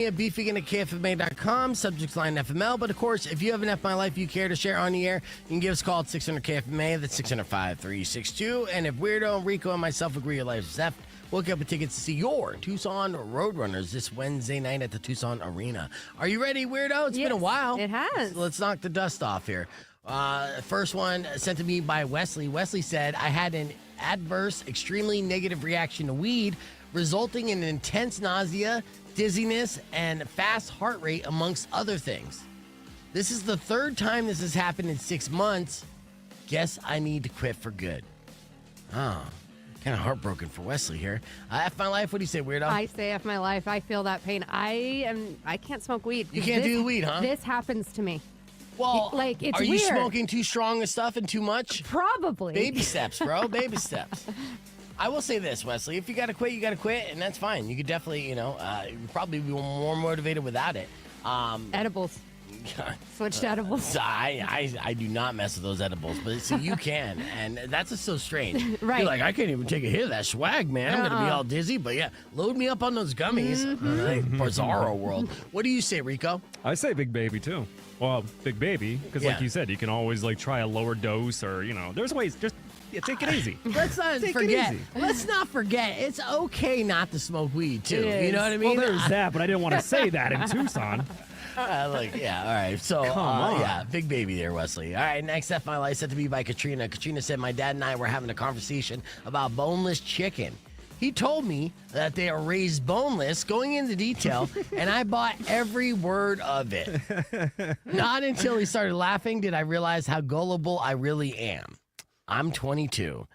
Beefing at KFMA.com, subject line FML. But of course, if you have an F My Life you care to share on the air, you can give us a call at 600 KFMA. That's 600-5362. And if Weirdo, Rico, and myself agree your life is F, we'll get up with tickets to see your Tucson Roadrunners this Wednesday night at the Tucson Arena. Are you ready, Weirdo? It's been a while. It has. So let's knock the dust off here. First one sent to me by Wesley. Wesley said, I had an adverse, extremely negative reaction to weed, resulting in intense nausea, dizziness, and fast heart rate, amongst other things. This is the third time this has happened in 6 months. Guess I need to quit for good. Oh, kind of heartbroken for Wesley here. F My Life, what do you say, Weirdo? I say F My Life. I feel that pain. I can't smoke weed. You can't do weed, huh? This happens to me. Well, like, it's are you weird. smoking too strong of stuff and too much? Probably. Baby steps, bro. Baby steps. I will say this, Wesley. If you got to quit, you got to quit, and that's fine. You could definitely, you'd probably be more motivated without it. Edibles. Switch to edibles. I do not mess with those edibles, but so you can, and that's just so strange. Right. You're like, I can't even take a hit of that swag, man. I'm going to be all dizzy, but yeah, load me up on those gummies. Bizarro world. What do you say, Rico? I say Big Baby, too. Well, Big Baby, because like you said, you can always try a lower dose or, there's ways, just take it easy. Let's not forget. Let's not forget. It's okay not to smoke weed, too. You know what I mean? Well, there's that, but I didn't want to say that in Tucson. All right. So, Come on. yeah, Big Baby there, Wesley. All right, next F My Life sent to me by Katrina. Katrina said, my dad and I were having a conversation about boneless chicken. He told me that they are raised boneless, going into detail, and I bought every word of it. Not until he started laughing did I realize how gullible I really am. I'm 22.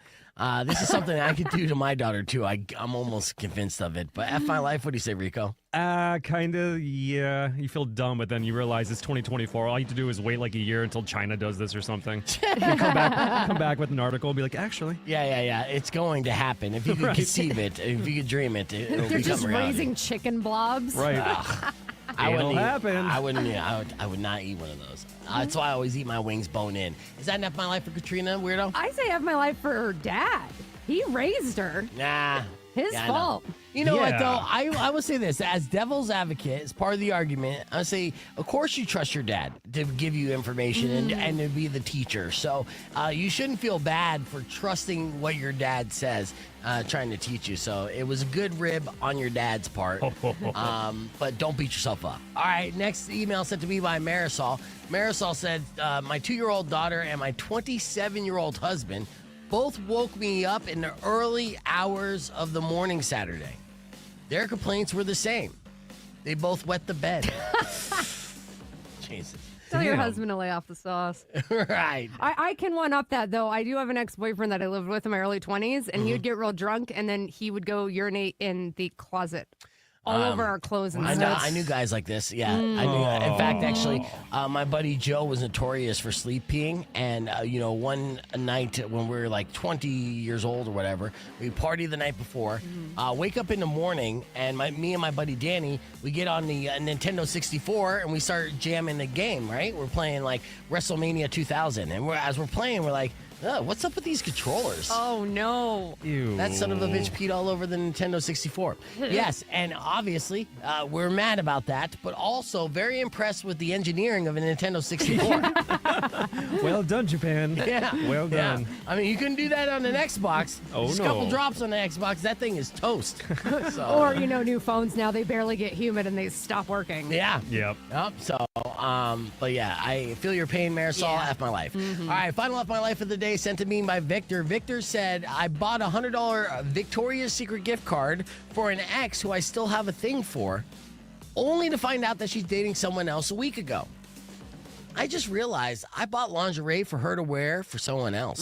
This is something I could do to my daughter, too. I'm almost convinced of it. But F My Life, what do you say, Rico? Kind of, yeah. You feel dumb, but then you realize it's 2024. All you have to do is wait like a year until China does this or something. You come back with an article and be like, actually. Yeah. It's going to happen. If you could conceive it, if you could dream it, it'll They're become just reality. raising chicken blobs. Right. It'll happen. I would not eat one of those. That's why I always eat my wings bone in. Is that F My Life for Katrina, weirdo? I say F My Life for her dad. He raised her. Nah. His fault. You know what, though? I will say this. As devil's advocate, as part of the argument, I would say, of course you trust your dad to give you information and to be the teacher. So you shouldn't feel bad for trusting what your dad says, trying to teach you. So it was a good rib on your dad's part. But don't beat yourself up. All right, next email sent to me by Marisol. Marisol said, my 2-year-old daughter and my 27-year-old husband both woke me up in the early hours of the morning Saturday. Their complaints were the same. They both wet the bed. Jesus. Tell your husband to lay off the sauce. Right. I can one-up that, though. I do have an ex-boyfriend that I lived with in my early 20s, and he would get real drunk, and then he would go urinate in the closet. All over our clothes and stuff. I knew guys like this. Yeah, I knew. In fact, actually, my buddy Joe was notorious for sleep peeing. And, one night when we were like 20 years old or whatever, we partied the night before, wake up in the morning, and me and my buddy Danny, we get on the Nintendo 64 and we start jamming the game, right? We're playing like WrestleMania 2000. And as we're playing, we're like, oh, what's up with these controllers? Oh, no. Ew. That son of a bitch peed all over the Nintendo 64. Yes, and obviously, we're mad about that, but also very impressed with the engineering of a Nintendo 64. Well done, Japan. Yeah. Well done. Yeah. I mean, you couldn't do that on an Xbox. Oh, Just a no. couple drops on the Xbox, that thing is toast. So, Or, new phones now, they barely get humid and they stop working. yeah. Yep. So, but yeah, I feel your pain, Marisol. Yeah. F My Life. All right, final F My Life of the day sent to me by Victor. Victor said, I bought a $100 Victoria's Secret gift card for an ex who I still have a thing for, only to find out that she's dating someone else a week ago. I just realized I bought lingerie for her to wear for someone else.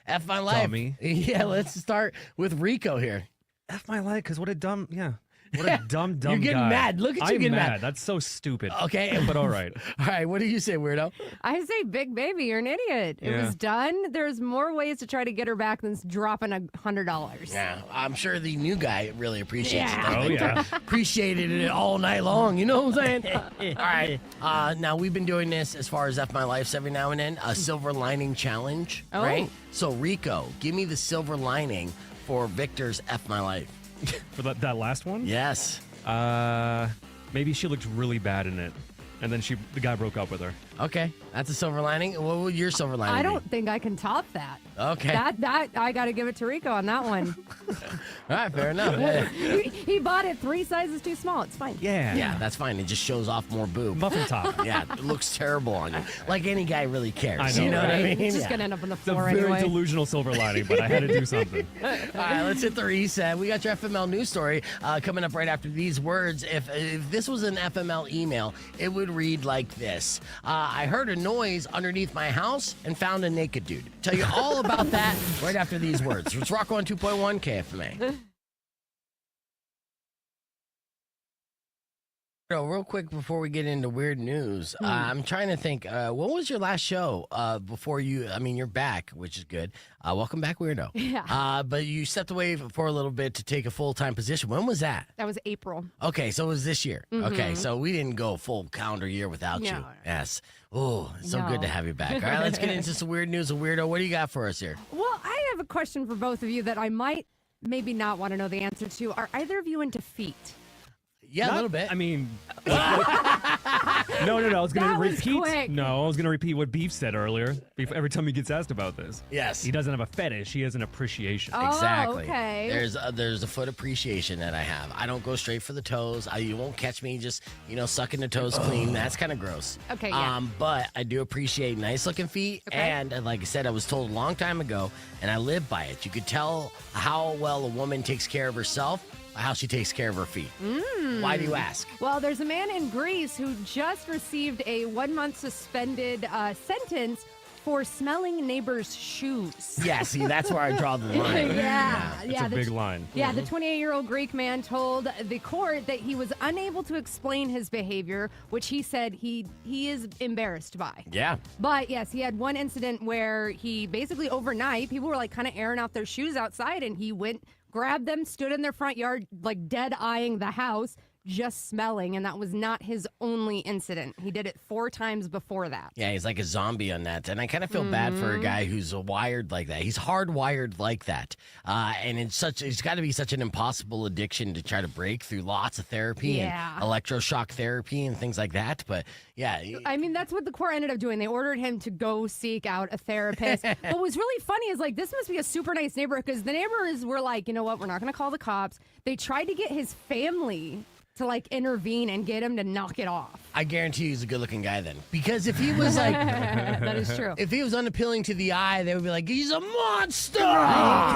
F My Life. Dummy. Yeah, let's start with Rico here. F My Life, because what a dumb, what a dumb You're getting guy. mad. Look at you I'm getting mad. mad. That's so stupid. Okay. But all right. All right, what do you say, weirdo? I say, Big Baby, you're an idiot. It was done. There's more ways to try to get her back than dropping $100. Yeah, I'm sure the new guy really appreciates it. Oh, yeah. Appreciated it all night long. You know what I'm saying? All right. Now, we've been doing this as far as F My Life's every now and then, a silver lining challenge, right? So, Rico, give me the silver lining for Victor's F My Life. For that last one? Yes. Maybe she looked really bad in it, and then the guy broke up with her. Okay, that's a silver lining. What would your silver lining I be? don't think I can top that. Okay. That I got to give it to Rico on that one. All right, fair enough. Yeah. he bought it 3 sizes too small. It's fine. Yeah, that's fine. It just shows off more boob. Muffin top. Yeah, it looks terrible on you. Like any guy really cares. I know, You know what I right? mean? It's just Yeah. gonna end up on the It's a floor very anyway. delusional silver lining, but I had to do something. All right, let's hit the reset. We got your FML news story coming up right after these words. If this was an FML email, it would read like this. I heard a noise underneath my house and found a naked dude. Tell you all about that right after these words. It's Rock on 2.1 KFMA. Real quick before we get into weird news, I'm trying to think, what was your last show before you're back, which is good. Welcome back, Weirdo. Yeah. But you stepped away for a little bit to take a full-time position. When was that? That was April. Okay, so it was this year. Okay, so we didn't go full calendar year without you. No. Yes. Oh, so good to No. have you back. All right, let's get into some weird news. Weirdo, what do you got for us here? Well, I have a question for both of you that I might maybe not want to know the answer to. Are either of you into feet? Yeah, a little bit. I mean, no. I was going That to was repeat. quick. No, I was going to repeat what Beef said earlier. Every time he gets asked about this. Yes. He doesn't have a fetish. He has an appreciation. Oh, Exactly. okay. There's a foot appreciation that I have. I don't go straight for the toes. You won't catch me just sucking the toes clean. That's kind of gross. Okay, yeah. But I do appreciate nice looking feet. Okay. And like I said, I was told a long time ago, and I live by it. You could tell how well a woman takes care of herself by how she takes care of her feet. Why do you ask? Well, there's a man in Greece who just received a 1-month suspended sentence for smelling neighbors' shoes. Yeah, see, that's where I draw the line. It's a big line. Yeah, the 28-year-old Greek man told the court that he was unable to explain his behavior, which he said he is embarrassed by. Yeah. But yes, he had one incident where he basically overnight, people were like kind of airing out their shoes outside, and he went, grabbed them, stood in their front yard, like dead eyeing the house, just smelling, and that was not his only incident. He did it 4 times before that. Yeah, he's like a zombie on that. And I kind of feel bad for a guy who's wired like that. He's hardwired like that. And it's got to be such an impossible addiction to try to break through lots of therapy and electroshock therapy and things like that. But yeah. I mean, that's what the court ended up doing. They ordered him to go seek out a therapist. But what was really funny is like, this must be a super nice neighborhood, because the neighbors were like, you know what, we're not going to call the cops. They tried to get his family to like intervene and get him to knock it off. I guarantee he's a good looking guy then. Because if he was like, That is true. if he was unappealing to the eye, they would be like, he's a monster.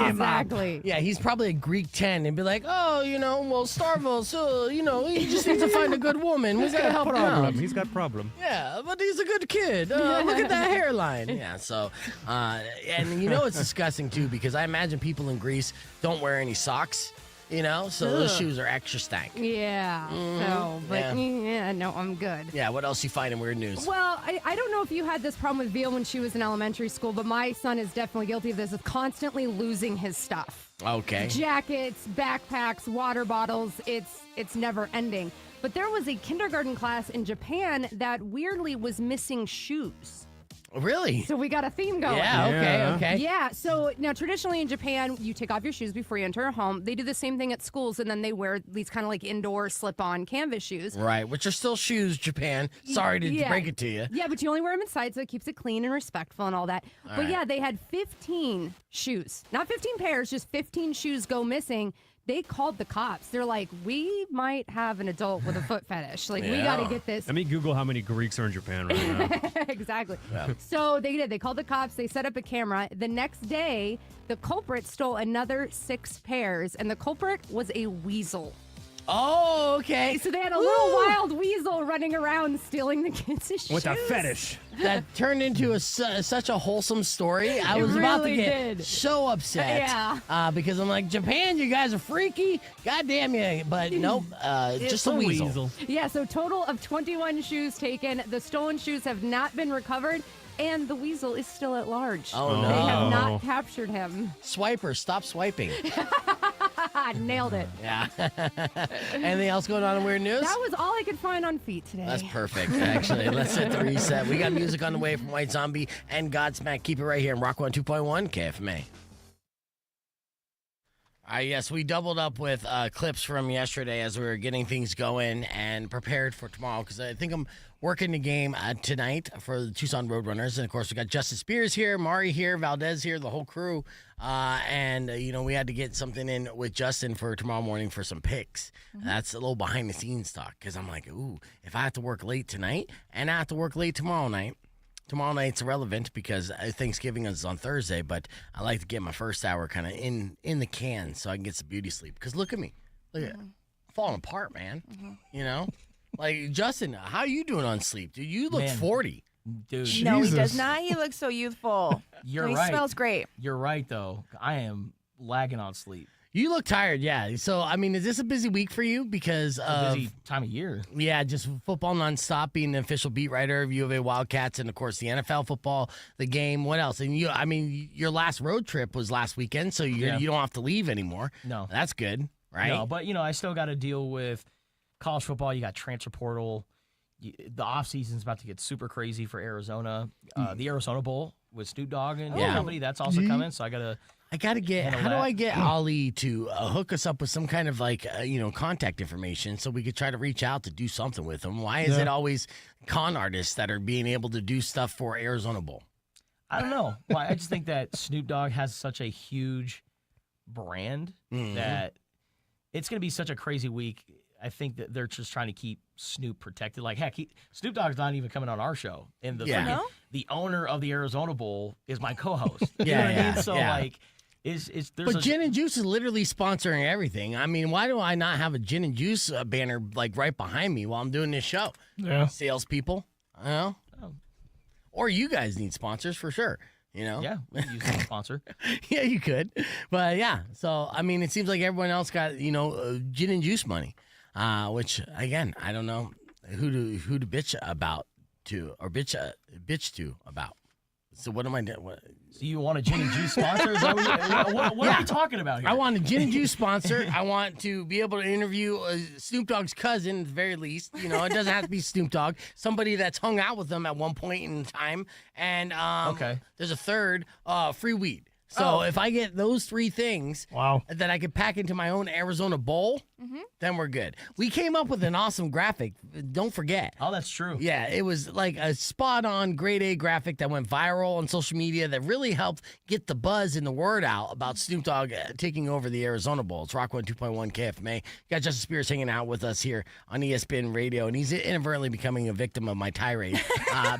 Exactly. Yeah, he's probably a Greek 10 and be like, oh, well, Starville, so, he just needs to find a good woman. We got to help him out. He's got problem. Yeah, but he's a good kid. Look at that hairline. Yeah, so, and it's disgusting too, because I imagine people in Greece don't wear any socks, so those shoes are extra stank. Yeah. So, but no, I'm good. Yeah, what else you find in weird news? Well, I don't know if you had this problem with Veal when she was in elementary school, but my son is definitely guilty of this, of constantly losing his stuff. Okay. Jackets, backpacks, water bottles, it's never ending. But there was a kindergarten class in Japan that weirdly was missing shoes. Really? So we got a theme going. Yeah, okay. Yeah, so now traditionally in Japan, you take off your shoes before you enter a home. They do the same thing at schools, and then they wear these kind of like indoor slip-on canvas shoes. Right, which are still shoes, Japan. Sorry to break it to you. Yeah, but you only wear them inside, so it keeps it clean and respectful and all that. But yeah, they had 15 shoes. Not 15 pairs, just 15 shoes go missing. They called the cops. They're like, we might have an adult with a foot fetish. Like, we got to get this. Let me Google how many Greeks are in Japan right now. Exactly. Yeah. So they did. They called the cops. They set up a camera. The next day, the culprit stole another 6 pairs, and the culprit was a weasel. Oh, okay. So they had a little wild weasel running around stealing the kids' shoes. With a fetish. That turned into such a wholesome story. I was about to really get did. so upset. Yeah. Because I'm like, Japan, you guys are freaky. God damn you. But nope, just a weasel. Yeah, so total of 21 shoes taken. The stolen shoes have not been recovered, and the weasel is still at large. Oh, no. They have not captured him. Swiper, stop swiping. Nailed it. Yeah. Anything else going on in weird news? That was all I could find on feet today. That's perfect, actually. Let's hit the reset. We got music on the way from White Zombie and Godsmack. Keep it right here in Rock 1 2.1 KFMA. Yes, we doubled up with clips from yesterday as we were getting things going and prepared for tomorrow because I think I'm working the game tonight for the Tucson Roadrunners. And, of course, we got Justin Spears here, Mari here, Valdez here, the whole crew. We had to get something in with Justin for tomorrow morning for some picks. That's a little behind-the-scenes talk because I'm like, ooh, if I have to work late tonight and I have to work late tomorrow night's irrelevant because Thanksgiving is on Thursday, but I like to get my first hour kind of in the can so I can get some beauty sleep. Because look at me. Look at I'm falling apart, man. You know? Like, Justin, how are you doing on sleep? Dude, you look 40. Dude. No, he does not. He looks so youthful. You're he right. smells great. You're right, though. I am lagging on sleep. You look tired, yeah. So, I mean, is this a busy week for you? Because A busy time of year. Yeah, just football nonstop, being the official beat writer of U of A Wildcats, and of course the NFL football, the game. What else? And your last road trip was last weekend, so you don't have to leave anymore. No, that's good, right? No, but I still got to deal with college football. You got transfer portal. The off season's about to get super crazy for Arizona. The Arizona Bowl with Snoop Dogg and company, that's also coming. So I gotta get. How do I get Ali to hook us up with some kind of contact information so we could try to reach out to do something with him? Why is it always con artists that are being able to do stuff for Arizona Bowl? I don't know. Well, I just think that Snoop Dogg has such a huge brand that it's going to be such a crazy week. I think that they're just trying to keep Snoop protected. Like, heck, Snoop Dogg's not even coming on our show. And the owner of the Arizona Bowl is my co-host. You know what I mean? So, But Gin and Juice is literally sponsoring everything. I mean, why do I not have a Gin and Juice banner like right behind me while I'm doing this show? Yeah. Salespeople, or you guys need sponsors for sure. Yeah, we can use that sponsor. Yeah, you could. But yeah, so I mean, it seems like everyone else got Gin and Juice money, which again, I don't know who to bitch about to or bitch to about. So what am I doing? So you want a Gin and Juice sponsor? Is that what are we talking about here? I want a Gin and Juice sponsor. I want to be able to interview Snoop Dogg's cousin, at the very least. It doesn't have to be Snoop Dogg. Somebody that's hung out with them at one point in time. And there's a third, free weed. So if I get those three things that I could pack into my own Arizona Bowl, then we're good. We came up with an awesome graphic. Don't forget. Oh, that's true. Yeah, it was like a spot-on grade A graphic that went viral on social media that really helped get the buzz and the word out about Snoop Dogg taking over the Arizona Bowl. It's Rock 102.1 KFMA. You got Justin Spears hanging out with us here on ESPN Radio, and he's inadvertently becoming a victim of my tirade.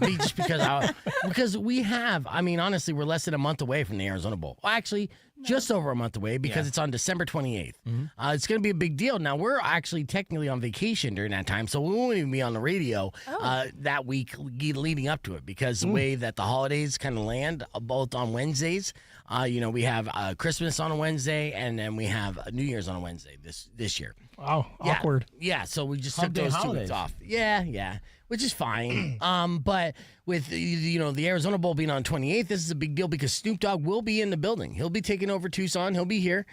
Just because we have, I mean, honestly, we're less than a month away from the Arizona Bowl. Well, actually, just over a month away because it's on December 28th. It's going to be a big deal. Now, we're actually technically on vacation during that time, so we won't even be on the radio that week leading up to it because the way that the holidays kind of land, both on Wednesdays. We have Christmas on a Wednesday, and then we have New Year's on a Wednesday this year. Wow, awkward. Yeah, so we just took those 2 weeks off. Yeah, which is fine. But with the Arizona Bowl being on 28th, this is a big deal because Snoop Dogg will be in the building. He'll be taking over Tucson. He'll be here.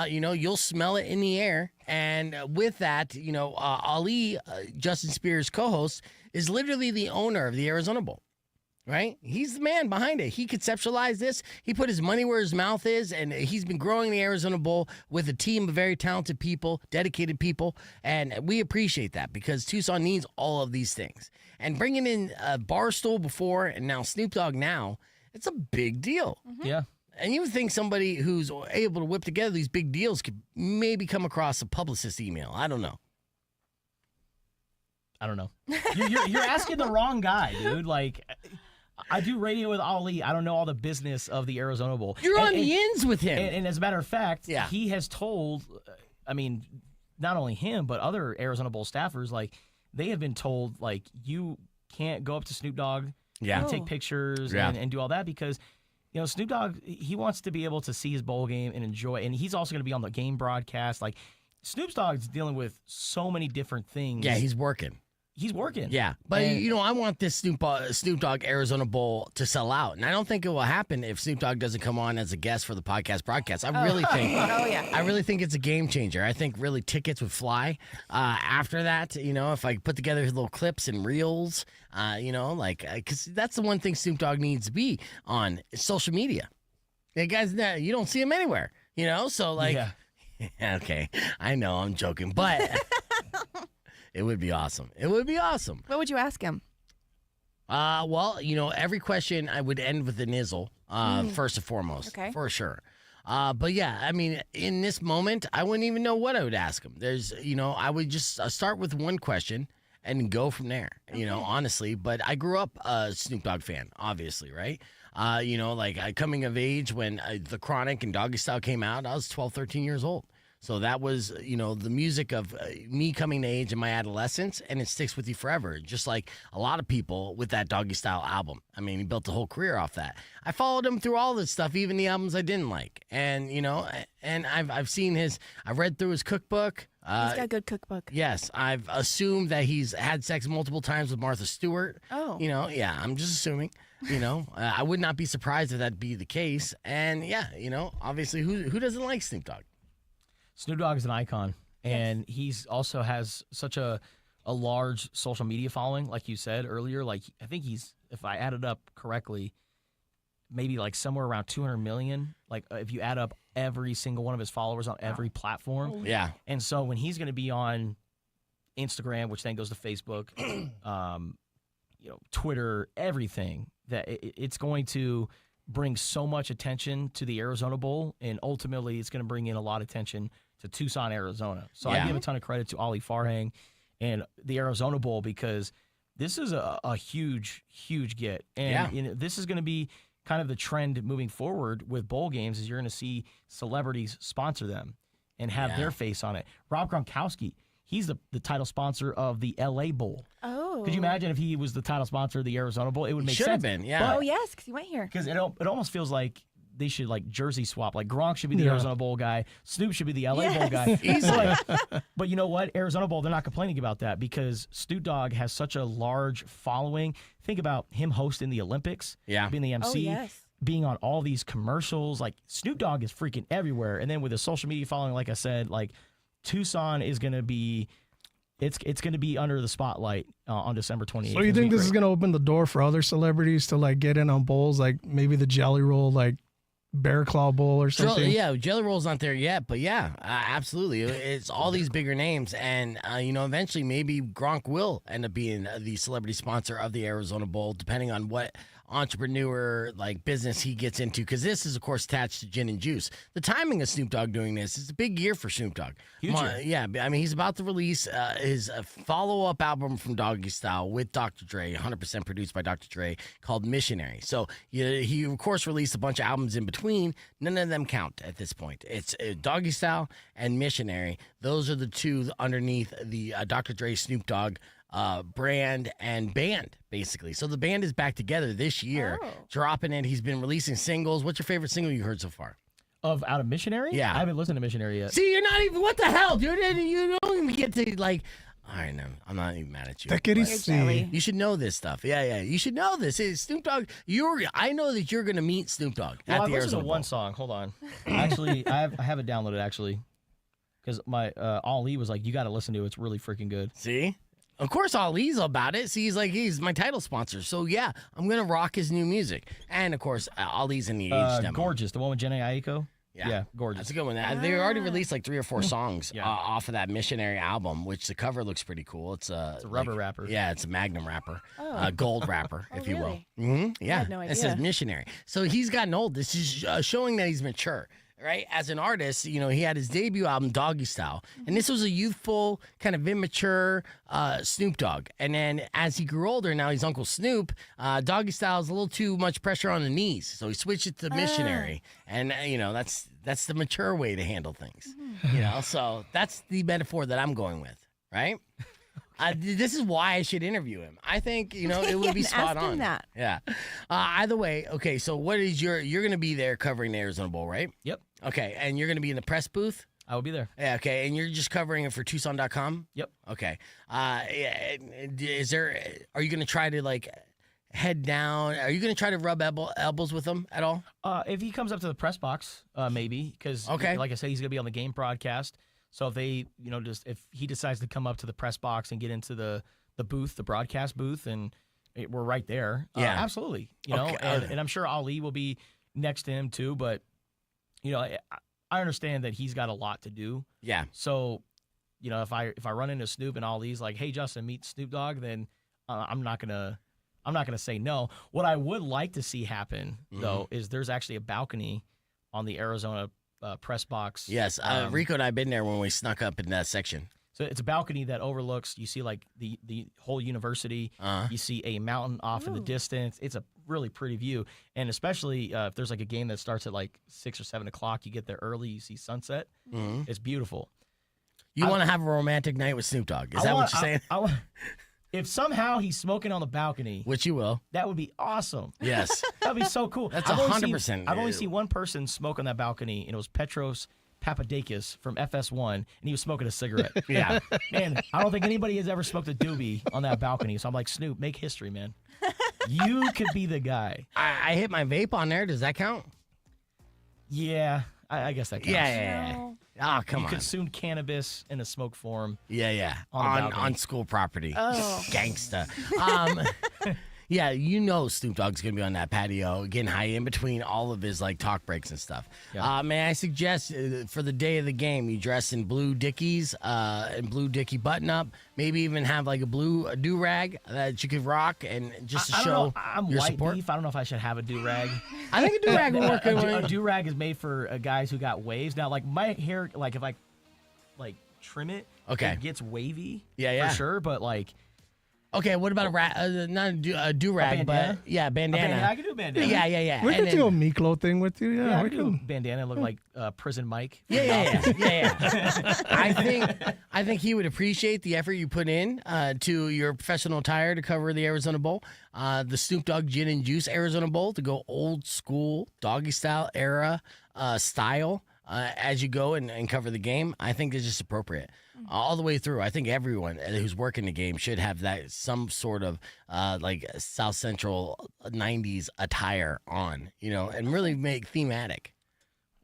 You'll smell it in the air. And with that, Ali, Justin Spears' co-host, is literally the owner of the Arizona Bowl. Right? He's the man behind it. He conceptualized this. He put his money where his mouth is, and he's been growing the Arizona Bowl with a team of very talented people, dedicated people, and we appreciate that because Tucson needs all of these things. And bringing in Barstool before and now Snoop Dogg now, it's a big deal. Yeah. And you would think somebody who's able to whip together these big deals could maybe come across a publicist email. I don't know. You're asking the wrong guy, dude. Like, I do radio with Ali. I don't know all the business of the Arizona Bowl. You're on the ends with him. And as a matter of fact, he has told, not only him, but other Arizona Bowl staffers, like, they have been told, like, you can't go up to Snoop Dogg and take pictures and do all that because, Snoop Dogg, he wants to be able to see his bowl game and enjoy it. And he's also going to be on the game broadcast. Like, Snoop Dogg's dealing with so many different things. Yeah, he's working. He's working. Yeah, but I want this Snoop Dogg Arizona Bowl to sell out, and I don't think it will happen if Snoop Dogg doesn't come on as a guest for the podcast broadcast. I really think. I really think it's a game changer. I think really tickets would fly after that. If I put together little clips and reels, because that's the one thing Snoop Dogg needs to be on is social media. Hey guys, you don't see him anywhere. So like. Yeah. Okay, I know I'm joking, but it would be awesome. It would be awesome. What would you ask him? Well, every question I would end with a nizzle, first and foremost, Okay. for sure. But yeah, I mean, in this moment, I wouldn't even know what I would ask him. I would just start with one question and go from there, honestly. But I grew up a Snoop Dogg fan, obviously, right? Coming of age when The Chronic and Doggy Style came out, I was 12, 13 years old. So that was, the music of me coming to age in my adolescence, and it sticks with you forever. Just like a lot of people with that Doggy Style album. I mean, he built a whole career off that. I followed him through all this stuff, even the albums I didn't like. And, and I've seen I've read through his cookbook. He's got a good cookbook. Yes, I've assumed that he's had sex multiple times with Martha Stewart. Oh. Yeah, I'm just assuming. I would not be surprised if that'd be the case. And yeah, obviously, who doesn't like Snoop Dogg? Snoop Dogg is an icon, and he's also has such a large social media following, like you said earlier. Like, I think if I added up correctly, maybe like somewhere around 200 million. Like, if you add up every single one of his followers on every platform. Yeah. And so when he's going to be on Instagram, which then goes to Facebook, Twitter, everything, that it's going to bring so much attention to the Arizona Bowl, and ultimately it's going to bring in a lot of attention to Tucson, Arizona. So I give a ton of credit to Ali Farhang and the Arizona Bowl, because this is a huge, huge get. And this is going to be kind of the trend moving forward with bowl games, is you're going to see celebrities sponsor them and have their face on it. Rob Gronkowski, he's the title sponsor of the LA Bowl. Oh. Could you imagine if he was the title sponsor of the Arizona Bowl? It would make sense. Should have been, yeah. Oh, yes, because he went here. Because it almost feels like they should jersey swap. Like Gronk should be the Arizona Bowl guy. Snoop should be the LA Bowl guy. Easily. But you know what? Arizona Bowl, they're not complaining about that, because Snoop Dogg has such a large following. Think about him hosting the Olympics, being the MC, being on all these commercials. Like, Snoop Dogg is freaking everywhere. And then with the social media following, like I said, Tucson is going to be... It's going to be under the spotlight on December 28th. So you think this is going to open the door for other celebrities to get in on bowls, like maybe the Jelly Roll, Bear Claw Bowl or something? Jelly Roll's not there yet, but absolutely. It's all these bigger names, and eventually maybe Gronk will end up being the celebrity sponsor of the Arizona Bowl, depending on what entrepreneur business he gets into, because this is of course attached to gin and juice. The timing of Snoop Dogg doing this is a big year for Snoop Dogg. Huge year. I mean, he's about to release his follow-up album from Doggy Style with Dr. Dre, 100% produced by Dr. Dre, called Missionary. So he of course released a bunch of albums in between. None of them count at this point. It's Doggy Style and Missionary. Those are the two underneath the Dr. Dre Snoop Dogg brand and band, basically. So the band is back together this year, dropping it. He's been releasing singles. What's your favorite single you heard so far? Out of Missionary? Yeah. I haven't listened to Missionary yet. See, you're not even, what the hell, dude? You don't even get to, all right, no, I'm not even mad at you. Take it easy. You should know this stuff. Yeah. You should know this. Hey, Snoop Dogg, I know that you're going to meet Snoop Dogg at I've the listened Arizona to one Bowl. song. Hold on. Actually, I have it downloaded, actually. Because my Ali was like, you got to listen to it. It's really freaking good. See? Of course, Ali's about it. See, he's my title sponsor. So, yeah, I'm going to rock his new music. And, of course, Ali's in the age demo. Gorgeous. The one with Jenny Aiko? Yeah, gorgeous. That's a good one. They already released 3 or 4 songs off of that Missionary album, which the cover looks pretty cool. It's a rubber wrapper. Yeah, it's a Magnum wrapper, gold wrapper, if you will. Really? Mm-hmm. Yeah, I had no idea. It says Missionary. So he's gotten old. This is showing that he's mature. Right, as an artist, he had his debut album, Doggy Style, and this was a youthful, kind of immature Snoop Dogg. And then as he grew older, now he's Uncle Snoop. Doggy Style is a little too much pressure on the knees, so he switched it to Missionary. And that's the mature way to handle things. So that's the metaphor that I'm going with. Right. This is why I should interview him. I think, it would be spot ask him on. that. Yeah. Either way, okay, so what is you're going to be there covering the Arizona Bowl, right? Yep. Okay, and you're going to be in the press booth? I will be there. Yeah, okay, and you're just covering it for Tucson.com? Yep. Okay. Are you going to try to, head down? Are you going to try to rub elbows with him at all? If he comes up to the press box, maybe, because, like I said, he's going to be on the game broadcast. So if they, if he decides to come up to the press box and get into the booth, the broadcast booth, and we're right there, absolutely. And I'm sure Ali will be next to him too. But I understand that he's got a lot to do. Yeah. So, you know, if I run into Snoop and all these, like, hey, Justin, meet Snoop Dogg, then I'm not gonna say no. What I would like to see happen though is there's actually a balcony on the Arizona press box. Yes, Rico and I have been there when we snuck up in that section. So it's a balcony that overlooks. You see like the whole university. You see a mountain off in the distance. It's a really pretty view, and especially if there's like a game that starts at like 6 or 7 o'clock, you get there early. You see sunset. It's beautiful. You want to have a romantic night with Snoop Dogg? Is that what you're saying? If somehow he's smoking on the balcony, Which you will. that would be awesome. Yes. That'd be so cool. That's I've only 100%. I've only seen one person smoke on that balcony, and it was Petros Papadakis from FS1, and he was smoking a cigarette. Yeah. Man, I don't think anybody has ever smoked a doobie on that balcony. So I'm like, Snoop, make history, man. You could be the guy. I hit my vape on there. Does that count? Yeah, I guess that counts. Yeah. Oh, come You on. consumed cannabis in a smoke form. Yeah. On the balcony. On school property. Oh. Gangsta. Yeah, you know Snoop Dogg's going to be on that patio getting high in between all of his like talk breaks and stuff. Yeah. May I suggest for the day of the game, you dress in blue Dickies and blue Dickie button up. Maybe even have like a blue do-rag that you could rock and just to I don't show know. I'm your white support. beef. I don't know if I should have a do-rag. I think a do-rag would work. A do-rag is made for guys who got waves. Now, like my hair, like if I like trim it, Okay. it gets wavy. Yeah. For sure. But like Okay, what about not a do-rag, bandana? but yeah, bandana. I can do a bandana. Yeah. We And could do a Miklo thing with you. Yeah, Yeah, I we can do a could. bandana. Look like Prison Mike. Yeah. I think he would appreciate the effort you put in to your professional attire to cover the Arizona Bowl, the Snoop Dogg Gin and Juice Arizona Bowl to go old school doggy style era style as you go and cover the game. I think is just appropriate all the way through. I think everyone who's working the game should have that some sort of like South Central '90s attire on, and really make thematic.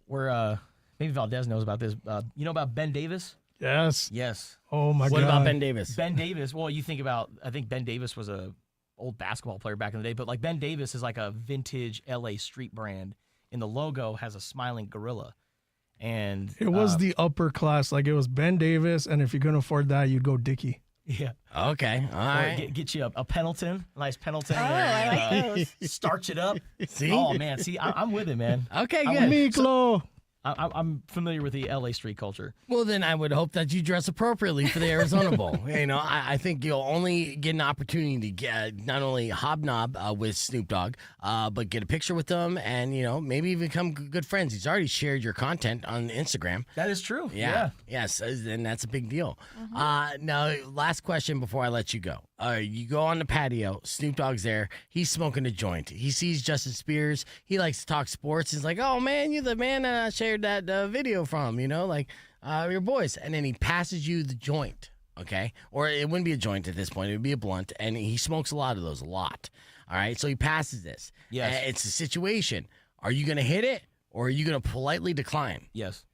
Where maybe Valdez knows about this. You know about Ben Davis? Yes. Yes. Oh my God. What about Ben Davis? Ben Davis. Well, you think about. I think Ben Davis was a old basketball player back in the day, but like Ben Davis is like a vintage LA street brand, and the logo has a smiling gorilla. And It was the upper class. Like it was Ben Davis, and if you couldn't afford that, you'd go Dickie. yeah. Okay, all Or right. get you a Pendleton, a nice Pendleton. Oh, I like those. Starch it up. See? Oh man, see, I'm with it, man. Okay, I good. Miklo. I'm familiar with the LA street culture. Well, then I would hope that you dress appropriately for the Arizona Bowl. I think you'll only get an opportunity to get not only hobnob with Snoop Dogg, but get a picture with them and, maybe become good friends. He's already shared your content on Instagram. That is true. Yeah. Yes, and that's a big deal. Now, last question before I let you go. You go on the patio. Snoop Dogg's there. He's smoking a joint. He sees Justin Spears. He likes to talk sports. He's like, "Oh man, you're the man that I shared that video from. Your boys." And then he passes you the joint. Okay, or it wouldn't be a joint at this point. It would be a blunt, and he smokes a lot of those. A lot. All right, so he passes this. Yes. It's a situation. Are you gonna hit it, or are you gonna politely decline? Yes.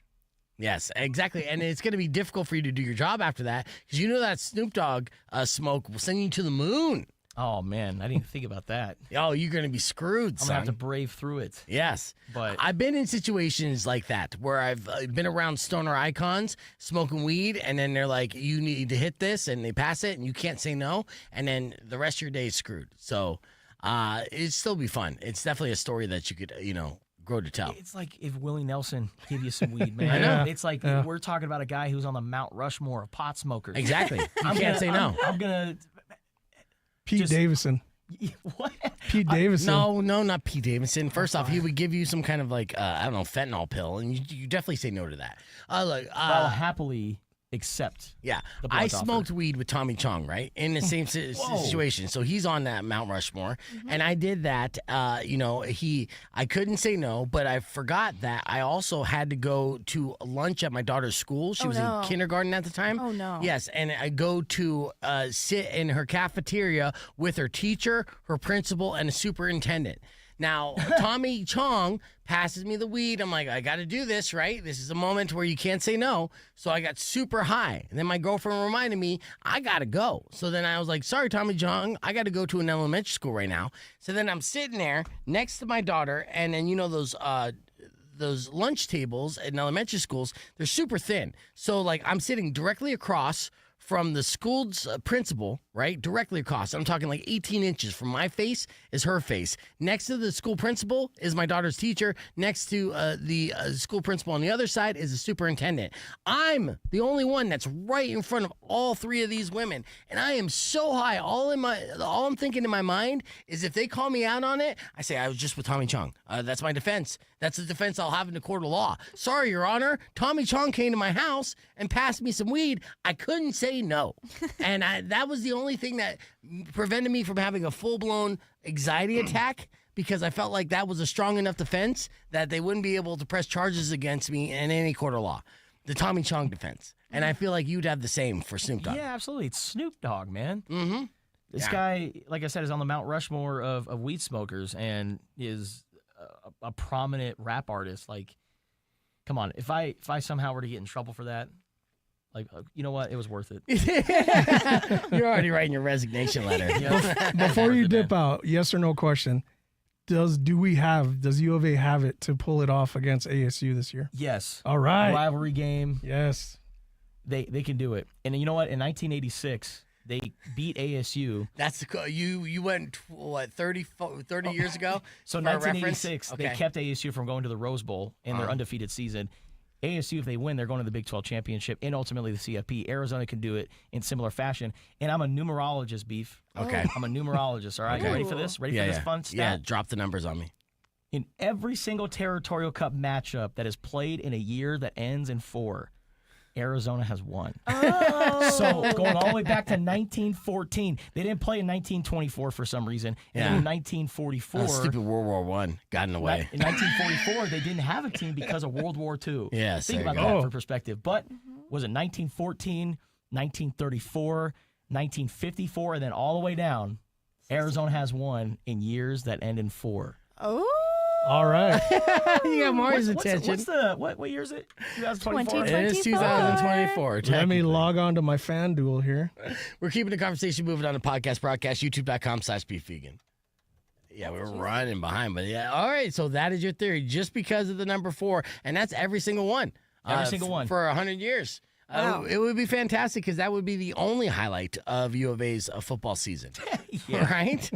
Yes, exactly. And it's going to be difficult for you to do your job after that because that Snoop Dogg smoke will send you to the moon. Oh man, I didn't think about that. Oh, you're going to be screwed, I'm son. gonna have to brave through it. Yes. But I've been in situations like that where I've been around stoner icons smoking weed, and then they're like, you need to hit this, and they pass it, and you can't say no, and then the rest of your day is screwed. So it'd still be fun. It's definitely a story that you could, grow to tell. it's like if Willie Nelson gave you some weed, man. I know. It's like we're talking about a guy who's on the Mount Rushmore of pot smokers. Exactly. You can't say no. I'm gonna. Pete Just- Davidson. What? Pete Davidson. No, not Pete Davidson. First off, he would give you some kind of like fentanyl pill, and you definitely say no to that. I'll happily accept. Yeah, the I blunt offer. smoked weed with Tommy Chong, right? In the same situation. So he's on that Mount Rushmore, and I did that. I couldn't say no, but I forgot that I also had to go to lunch at my daughter's school. She was no. in kindergarten at the time. Oh, no. Yes, and I go to sit in her cafeteria with her teacher, her principal, and a superintendent. Now, Tommy Chong passes me the weed. I'm like, I got to do this, right? This is a moment where you can't say no. So I got super high. And then my girlfriend reminded me, I got to go. So then I was like, sorry, Tommy Chong, I got to go to an elementary school right now. So then I'm sitting there next to my daughter. And then, those those lunch tables in elementary schools, they're super thin. So like I'm sitting directly across from the school's principal, right? Directly across. I'm talking like 18 inches from my face is her face. Next to the school principal is my daughter's teacher. Next to the school principal on the other side is the superintendent. I'm the only one that's right in front of all three of these women. And I am so high. All I'm thinking in my mind is if they call me out on it, I say I was just with Tommy Chong. That's my defense. That's the defense I'll have in the court of law. Sorry, Your Honor. Tommy Chong came to my house and passed me some weed. I couldn't say no. And that was the only thing that prevented me from having a full-blown anxiety attack, because I felt like that was a strong enough defense that they wouldn't be able to press charges against me in any court of law. The Tommy Chong defense. And I feel like you'd have the same for Snoop Dogg. Yeah, absolutely. It's Snoop Dogg, man. Mm-hmm. This guy, like I said, is on the Mount Rushmore of weed smokers and is a prominent rap artist. Like, come on, if I somehow were to get in trouble for that, like, you know what? It was worth it. You're already writing your resignation letter. Before you dip out, yes or no question. Does U of A have it to pull it off against ASU this year? Yes. All right. Rivalry game. Yes. They can do it. And you know what? In 1986, they beat ASU. That's you went what 30 years ago. So in for 1986, okay. they kept ASU from going to the Rose Bowl in their undefeated season. ASU, if they win, they're going to the Big 12 championship and ultimately the CFP. Arizona can do it in similar fashion. And I'm a numerologist, Beef. Okay. I'm a numerologist. All right, you ready for this? Ready for this fun stat? Yeah, drop the numbers on me. In every single Territorial Cup matchup that is played in a year that ends in 4, Arizona has won. Oh. So going all the way back to 1914, they didn't play in 1924 for some reason. And then in 1944, stupid World War I got in the way. In 1944, they didn't have a team because of World War II. Yes, Think there about you go. that for perspective. But was it 1914, 1934, 1954, and then all the way down? Arizona has won in years that end in 4. Oh. All right. You got Mari's attention. What year is it? 2024. It is 2024. Let me log on to my FanDuel here. We're keeping the conversation moving on the podcast broadcast, youtube.com/beefvegan. Yeah, we're running behind, but yeah. All right, so that is your theory, just because of the number 4, and that's every single one. Every single one. For 100 years. Wow. It would be fantastic because that would be the only highlight of U of A's football season. Right?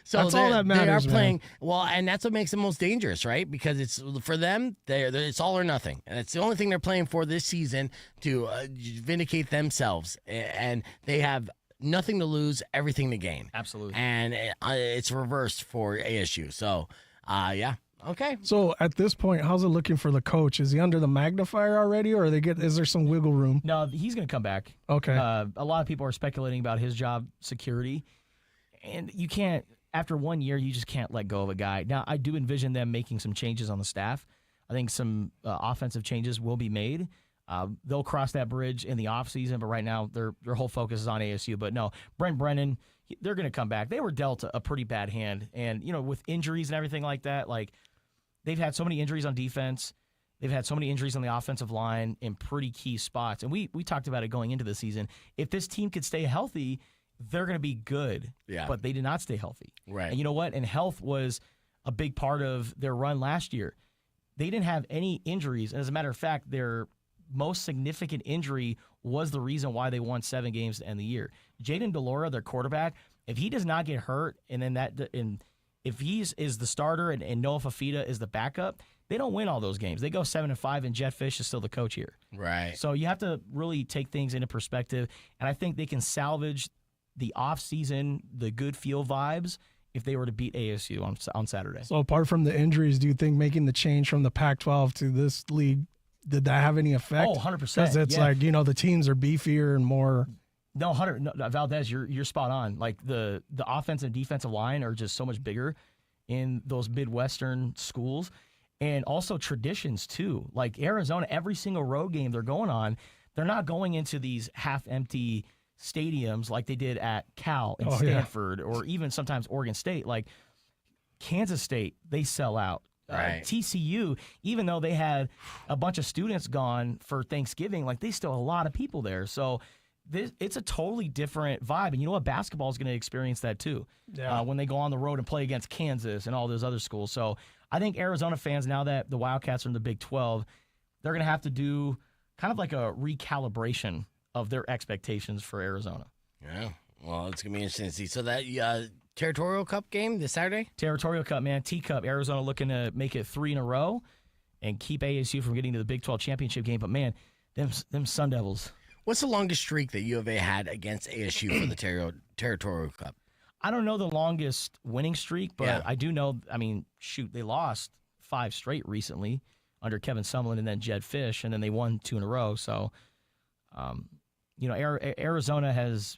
So that's all that matters, they are playing, man. well, and that's what makes it most dangerous, right? Because it's for them, it's all or nothing. And it's the only thing they're playing for this season to vindicate themselves. And they have nothing to lose, everything to gain. Absolutely. And it's reversed for ASU. So, yeah. Okay. So at this point, how's it looking for the coach? Is he under the magnifier already, or is there some wiggle room? No, he's going to come back. Okay. A lot of people are speculating about his job security. And you can't, after 1 year, you just can't let go of a guy. Now, I do envision them making some changes on the staff. I think some offensive changes will be made. They'll cross that bridge in the offseason, but right now their whole focus is on ASU. But no, Brent Brennan, they're going to come back. They were dealt a pretty bad hand. And, with injuries and everything like that, like, they've had so many injuries on defense. They've had so many injuries on the offensive line in pretty key spots. And we talked about it going into the season. If this team could stay healthy, they're going to be good. Yeah. But they did not stay healthy. Right. And you know what? And health was a big part of their run last year. They didn't have any injuries. And as a matter of fact, their most significant injury was the reason why they won 7 games to end the year. Jaden DeLora, their quarterback, if he does not get hurt, and then if he is the starter and Noah Fafita is the backup, they don't win all those games. They go 7-5, and Jet Fish is still the coach here. Right. So you have to really take things into perspective, and I think they can salvage the offseason, the good feel vibes, if they were to beat ASU on Saturday. So apart from the injuries, do you think making the change from the Pac-12 to this league, did that have any effect? Oh, 100%. Because it's like, the teams are beefier and more. No, Valdez, you're spot on. Like the offensive and defensive line are just so much bigger in those Midwestern schools, and also traditions too. Like Arizona, every single road game they're going on, they're not going into these half-empty stadiums like they did at Cal and Stanford, or even sometimes Oregon State. Like Kansas State, they sell out. Right. TCU, even though they had a bunch of students gone for Thanksgiving, like they still have a lot of people there. So it's a totally different vibe. And you know what? Basketball is going to experience that too when they go on the road and play against Kansas and all those other schools. So I think Arizona fans, now that the Wildcats are in the Big 12, they're going to have to do kind of like a recalibration of their expectations for Arizona. Yeah. Well, it's going to be interesting to see. So that Territorial Cup game this Saturday? Territorial Cup, man. T-Cup. Arizona looking to make it 3 in a row and keep ASU from getting to the Big 12 championship game. But, man, them Sun Devils. What's the longest streak that U of A had against ASU for the Territorial Cup? I don't know the longest winning streak, but Yeah. I do know, they lost 5 straight recently under Kevin Sumlin and then Jed Fish, and then they won 2 in a row. So, Arizona has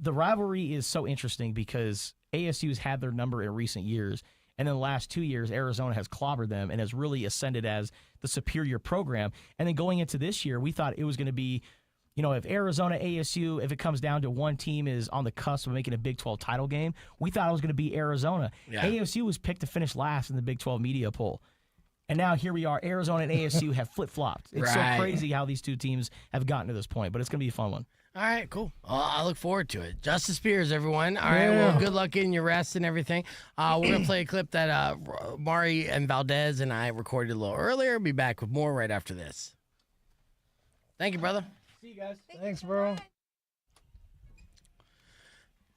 the rivalry is so interesting because ASU's had their number in recent years, and in the last 2 years, Arizona has clobbered them and has really ascended as the superior program. And then going into this year, we thought it was going to be, if Arizona, ASU, if it comes down to one team is on the cusp of making a Big 12 title game, we thought it was going to be Arizona. Yeah. ASU was picked to finish last in the Big 12 media poll. And now here we are. Arizona and ASU have flip-flopped. It's Right. so crazy how these two teams have gotten to this point, but it's going to be a fun one. All right, cool. I look forward to it. Justice Spears, everyone. All right, Yeah. well, good luck getting your rest and everything. We're going to play a clip that Mari and Valdez and I recorded a little earlier. Be back with more right after this. Thank you, brother. See you guys. Thanks, bro.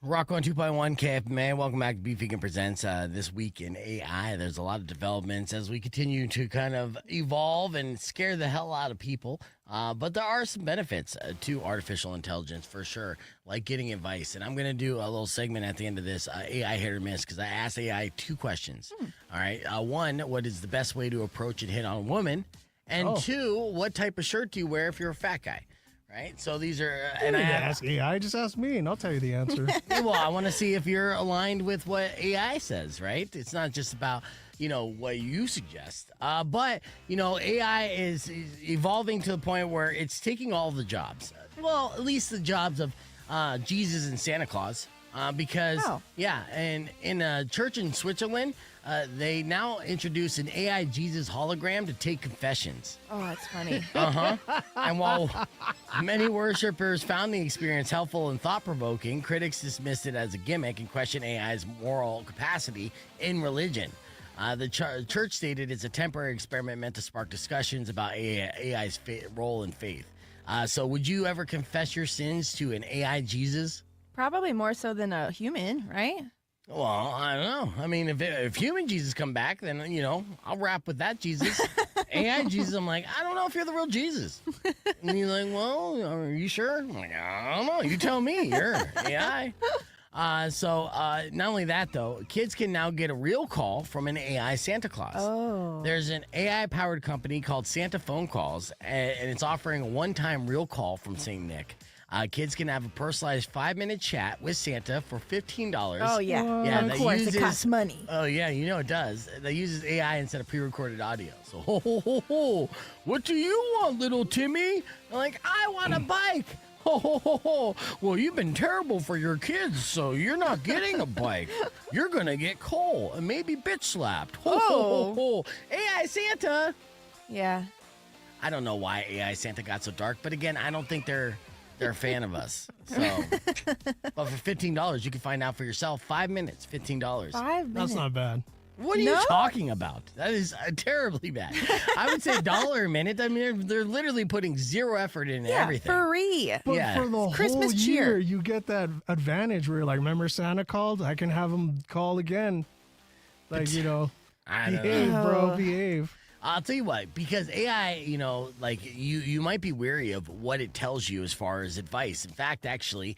Rock 102.1 KFMA. Welcome back to Beef Vegan Presents. This week in AI, there's a lot of developments as we continue to kind of evolve and scare the hell out of people. But there are some benefits to artificial intelligence for sure, like getting advice. And I'm going to do a little segment at the end of this AI hit or miss because I asked AI 2 questions. All right. 1, what is the best way to approach and hit on a woman? And 2, what type of shirt do you wear if you're a fat guy? Right, so these are, and I ask AI. Just ask me, and I'll tell you the answer. well, I want to see if you're aligned with what AI says. Right, it's not just about what you suggest, but AI is evolving to the point where it's taking all the jobs. Well, at least the jobs of Jesus and Santa Claus, because and in a church in Switzerland, they now introduce an AI Jesus hologram to take confessions. Oh, that's funny. And while many worshipers found the experience helpful and thought-provoking, critics dismissed it as a gimmick and questioned AI's moral capacity in religion. The church stated it's a temporary experiment meant to spark discussions about AI's role in faith. So would you ever confess your sins to an AI Jesus? Probably more so than a human, right? Well, I don't know. I mean, if human Jesus come back, then, I'll rap with that Jesus. AI Jesus, I'm like, I don't know if you're the real Jesus. And you're like, well, are you sure? I'm like, I don't know. You tell me. You're AI. So not only that, though, kids can now get a real call from an AI Santa Claus. Oh. There's an AI-powered company called Santa Phone Calls, and it's offering a one-time real call from St. Nick. Kids can have a personalized 5-minute chat with Santa for $15. Oh, yeah. Yeah, Of that course, uses- it costs money. Oh, yeah, it does. That uses AI instead of pre-recorded audio. So, ho, ho, ho, ho. What do you want, little Timmy? I'm like, I want a bike. Ho, ho, ho, ho. Well, you've been terrible for your kids, so you're not getting a bike. You're going to get coal and maybe bitch slapped. Ho, ho, ho, ho. AI Santa. Yeah. I don't know why AI Santa got so dark, but again, I don't think they're a fan of us. So, but for $15, you can find out for yourself. 5 minutes, $15. 5 minutes. That's not bad. What are you talking about? That is terribly bad. I would say $1 a minute. I mean, they're literally putting zero effort into everything. Free. But Yeah. for the Christmas whole cheer. year, you get that advantage where you're like, remember Santa called? I can have him call again. Like, I don't behave, know. bro, behave. I'll tell you what, because AI, you might be wary of what it tells you as far as advice. In fact, actually,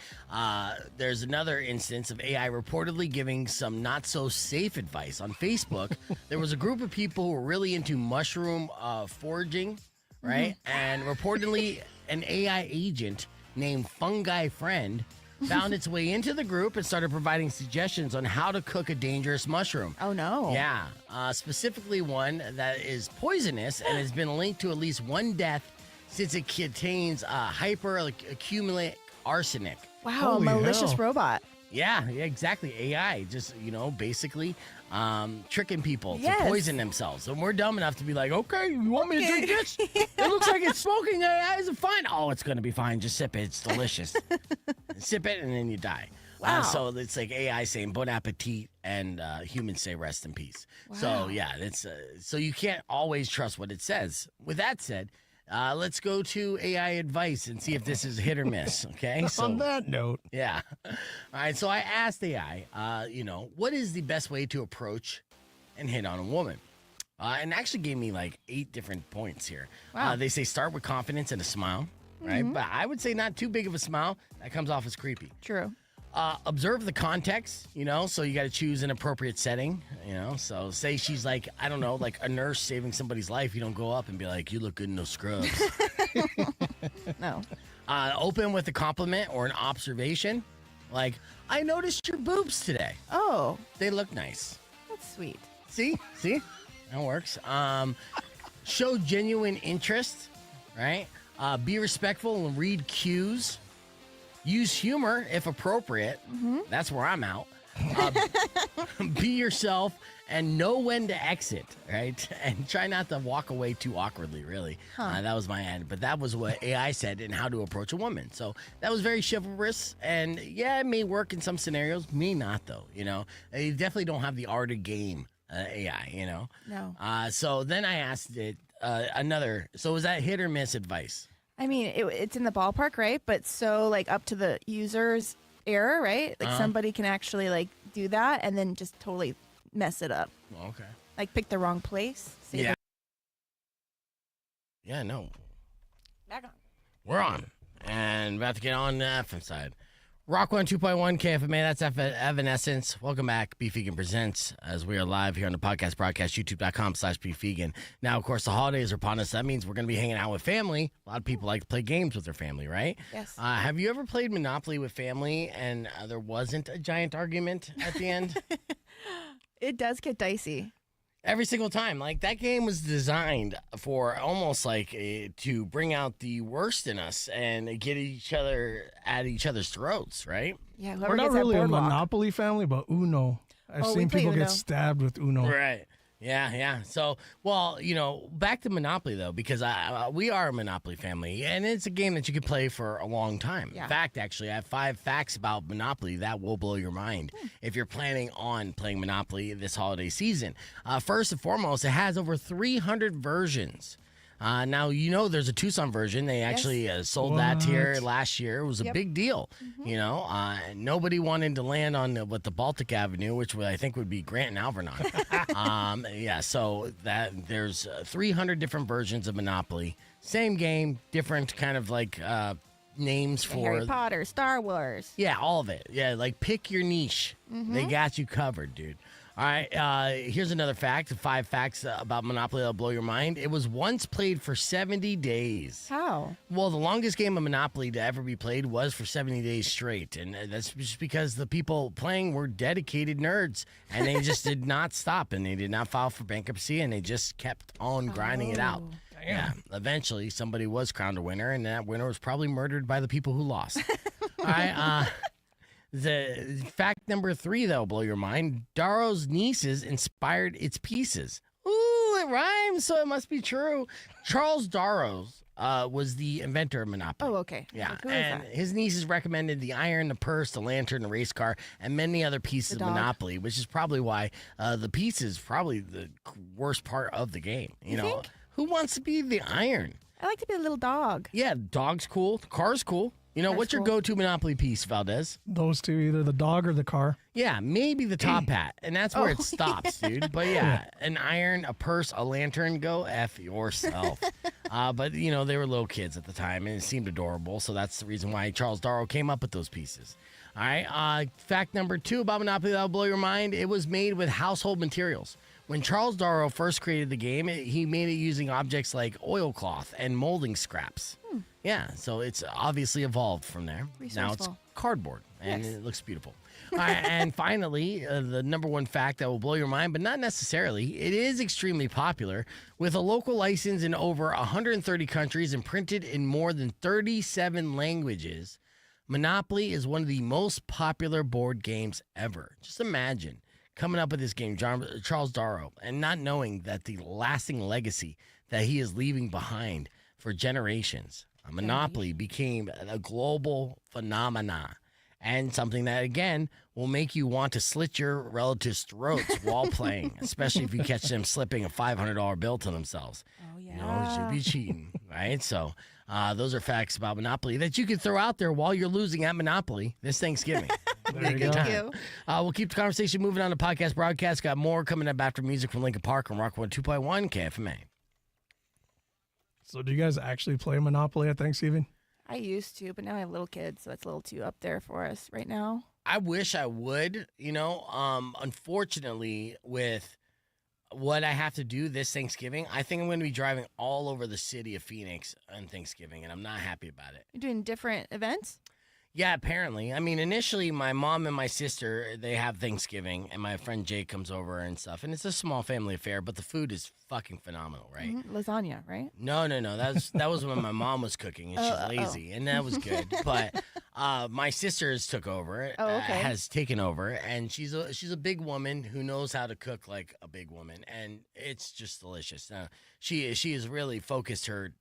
there's another instance of AI reportedly giving some not so safe advice. On Facebook, there was a group of people who were really into mushroom foraging, right? And reportedly, an AI agent named Fungi Friend found its way into the group and started providing suggestions on how to cook a dangerous mushroom. Oh, no. Yeah, specifically one that is poisonous and has been linked to at least one death since it contains hyperaccumulate arsenic. Wow, Holy a malicious hell. robot. Yeah, exactly. AI, just, basically tricking people to Yes. poison themselves. And we're dumb enough to be like, okay, you want me to drink this? It looks like it's smoking. AI is fine. Oh, it's going to be fine. Just sip it. It's delicious. Sip it and then you die. Wow. So it's like AI saying bon appetit and humans say rest in peace. So yeah, it's so you can't always trust what it says. With that said, let's go to AI advice and see if this is hit or miss. Okay. So On that note, yeah. All right. So I asked AI, what is the best way to approach and hit on a woman? And actually gave me like 8 different points here. Wow. They say start with confidence and a smile, right? But I would say not too big of a smile. That comes off as creepy. True. Observe the context, so you got to choose an appropriate setting, So say she's like, I don't know, like a nurse saving somebody's life. You don't go up and be like, you look good in those scrubs. No. Open with a compliment or an observation. Like, I noticed your boobs today. Oh, They look nice. that's sweet. See? That works. Show genuine interest, right? Be respectful and read cues. Use humor if appropriate. That's where I'm out. Be yourself and know when to exit, right? And try not to walk away too awkwardly, really. That was my end. But that was what AI said in how to approach a woman. So that was very chivalrous. And yeah, it may work in some scenarios, may not, though. You definitely don't have the art of game. AI, No. So then I asked it another. So was that hit or miss advice? I mean, it's in the ballpark, right? But so like up to the user's error, right? Like somebody can actually like do that and then just totally mess it up. Okay. Like pick the wrong place. Say Yeah. Yeah. No. Back on. We're on and about to get on the FM side. Rock 102.1 KFMA, that's Evanescence. Welcome back. Beef Vegan Presents, as we are live here on the podcast broadcast, youtube.com/Beef Vegan. Now, of course, the holidays are upon us. That means we're going to be hanging out with family. A lot of people like to play games with their family, right? Yes. Have you ever played Monopoly with family and there wasn't a giant argument at the end? It does get dicey. Every single time. Like, that game was designed for almost like to bring out the worst in us and get each other at each other's throats, right? Yeah, whoever we're not gets that really a boardwalk. Monopoly family, but Uno. I've Oh, we seen play people Uno. get stabbed with Uno. Right. Yeah. So, well, back to Monopoly, though, because we are a Monopoly family, and it's a game that you can play for a long time. Yeah. In fact, actually, I have 5 facts about Monopoly that will blow your mind if you're planning on playing Monopoly this holiday season. First and foremost, it has over 300 versions. Now, there's a Tucson version. They actually sold that here What? last year. It was a big deal. Nobody wanted to land on the Baltic Avenue, which I think would be Grant and Alvernon. So that there's 300 different versions of Monopoly. Same game, different kind of like names for Harry Potter, Star Wars. Yeah, all of it. Yeah, like pick your niche. They got you covered, dude. All right, here's another fact, 5 facts about Monopoly that'll blow your mind. It was once played for 70 days. How? Well, the longest game of Monopoly to ever be played was for 70 days straight. And that's just because the people playing were dedicated nerds. And they just did not stop. And they did not file for bankruptcy. And they just kept on grinding it out. Yeah. Eventually, somebody was crowned a winner. And that winner was probably murdered by the people who lost. All right. The fact number 3, though, blow your mind. Darrow's nieces inspired its pieces. Ooh, it rhymes, so it must be true. Charles Darrow was the inventor of Monopoly. Oh, okay. Yeah, Like, who is and that? his nieces recommended the iron, the purse, the lantern, the race car, and many other pieces of dog. Monopoly, which is probably why the piece is probably the worst part of the game. You know, think? who wants to be the iron? I like to be a little dog. Yeah, dog's cool. The car's cool. What's your cool. go-to Monopoly piece, Valdez? Those two, either the dog or the car. Yeah, maybe the top hat, and that's where it stops, dude. But yeah, an iron, a purse, a lantern, go F yourself. But, they were little kids at the time, and it seemed adorable, so that's the reason why Charles Darrow came up with those pieces. All right, fact number 2 about Monopoly that'll blow your mind. It was made with household materials. When Charles Darrow first created the game, he made it using objects like oilcloth and molding scraps. Yeah, so it's obviously evolved from there. Now it's Resourceful. cardboard, and Yes. it looks beautiful. All right, and finally, the number 1 fact that will blow your mind, but not necessarily, it is extremely popular with a local license in over 130 countries and printed in more than 37 languages. Monopoly is one of the most popular board games ever. Just imagine coming up with this game, Charles Darrow, and not knowing that the lasting legacy that he is leaving behind for generations. Monopoly became a global phenomenon, and something that, again, will make you want to slit your relatives' throats while playing, especially if you catch them slipping a $500 bill to themselves. Oh, yeah. You know, you should be cheating, right? So those are facts about Monopoly that you can throw out there while you're losing at Monopoly this Thanksgiving. There you go. Thank you. We'll keep the conversation moving on to podcast broadcast. Got more coming up after music from Lincoln Park on Rock 102.1 KFMA. So do you guys actually play Monopoly at Thanksgiving? I used to, but now I have little kids, so it's a little too up there for us right now. I wish I would, unfortunately, with what I have to do this Thanksgiving, I think I'm going to be driving all over the city of Phoenix on Thanksgiving, and I'm not happy about it. You're doing different events? Yeah, apparently. I mean, initially, my mom and my sister, they have Thanksgiving, and my friend Jake comes over and stuff, and it's a small family affair, but the food is fucking phenomenal, right? Lasagna, right? No. That was when my mom was cooking, and she's lazy, and that was good. But my sister's took over, has taken over, and she's a big woman who knows how to cook like a big woman, and it's just delicious. She has really focused her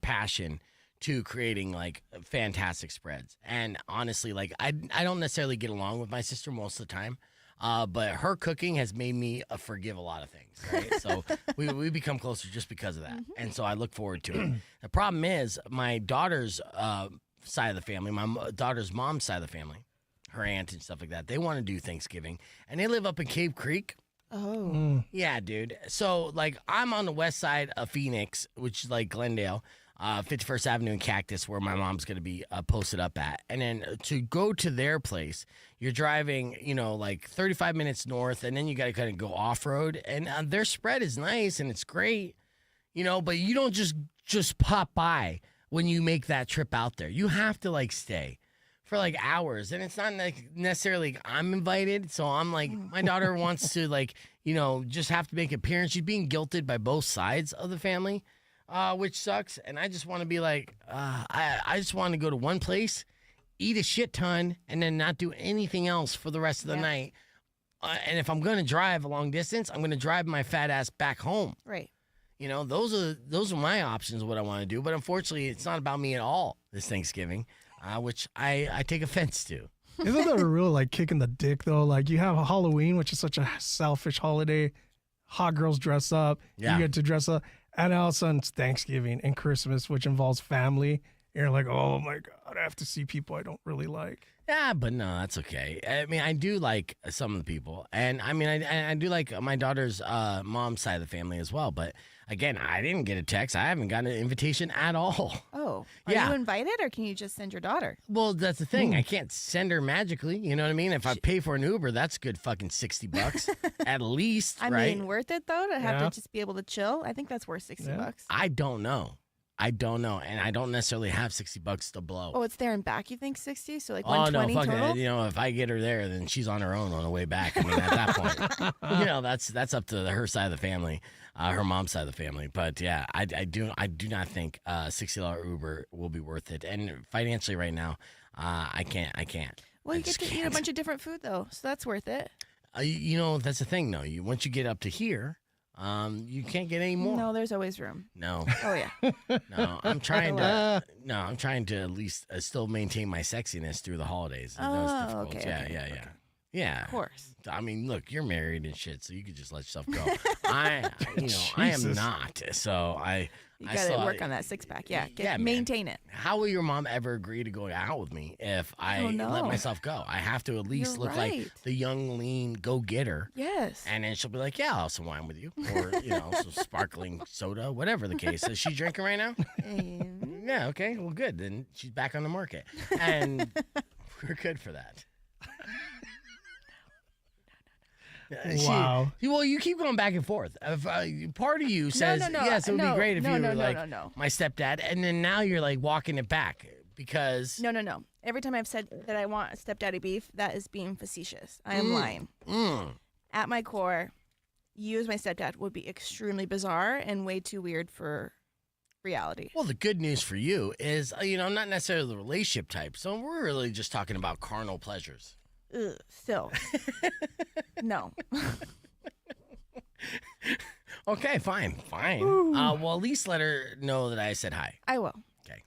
passion to creating like fantastic spreads. And honestly, like I don't necessarily get along with my sister most of the time. But her cooking has made me forgive a lot of things, right? So we become closer just because of that. And so I look forward to it. The problem is my daughter's side of the family, my daughter's mom's side of the family, her aunt and stuff like that, they want to do Thanksgiving. And they live up in Cave Creek. Oh. Yeah, dude. So like I'm on the west side of Phoenix, which is like Glendale. 51st Avenue and Cactus, where my mom's going to be posted up at. And then to go to their place, you're driving, like 35 minutes north, and then you got to kind of go off-road. And their spread is nice, and it's great, but you don't just pop by when you make that trip out there. You have to, like, stay for, like, hours. And it's not like necessarily I'm invited, so I'm like, my daughter wants to, like, just have to make an appearance. She's being guilted by both sides of the family. Which sucks, and I just want to be like, I just want to go to one place, eat a shit ton, and then not do anything else for the rest of the night. And if I'm going to drive a long distance, I'm going to drive my fat ass back home. Right. Those are my options of what I want to do, but unfortunately, it's not about me at all this Thanksgiving, which I take offense to. Isn't that a real, like, kick in the dick, though? Like, you have a Halloween, which is such a selfish holiday. Hot girls dress up. Yeah. You get to dress up. And all of a sudden, it's Thanksgiving and Christmas, which involves family. And you're like, oh, my God, I have to see people I don't really like. Yeah, but no, that's okay. I mean, I do like some of the people. And, I mean, I do like my daughter's mom's side of the family as well. But, again, I didn't get a text. I haven't gotten an invitation at all. Oh. Are you invited, or can you just send your daughter? Well, that's the thing. I can't send her magically. You know what I mean? If I pay for an Uber, that's good fucking $60 at least, I right? mean, worth it, though, to have to just be able to chill? I think that's worth $60. I don't know. And I don't necessarily have $60 to blow. Oh, it's there and back, you think 60? So like Oh, 120 no, fuck total? it. If I get her there, then she's on her own on the way back. I mean, at that point, that's up to her side of the family, her mom's side of the family. But yeah, I do not think $60 Uber will be worth it. And financially right now, I can't. Well, you get to eat a bunch of different food, though, so that's worth it. That's the thing, though. Once you get up to here, you can't get any more. No, there's always room. No. Oh, yeah. No, I'm trying to. I'm trying to at least still maintain my sexiness through the holidays. That's difficult. Okay. Yeah. Of course. I mean, look, you're married and shit, so you could just let yourself go. I am not. So You got to work on that six pack. Yeah. Maintain it. How will your mom ever agree to go out with me if I let myself go? I have to at least look like the young, lean go-getter. Yes. And then she'll be like, yeah, I'll have some wine with you. Or, some sparkling soda, whatever the case. Is she drinking right now? Yeah, okay. Well, good. Then she's back on the market. And we're good for that. Wow. Well, you keep going back and forth. If, part of you says, yes, it would be great if you were like my stepdad. And then now you're like walking it back because. No. Every time I've said that I want a stepdaddy beef, that is being facetious. I am lying. At my core, you as my stepdad would be extremely bizarre and way too weird for reality. Well, the good news for you is, I'm not necessarily the relationship type. So we're really just talking about carnal pleasures. Ugh, still. No. Okay, fine. Well, at least let her know that I said hi. I will. Okay.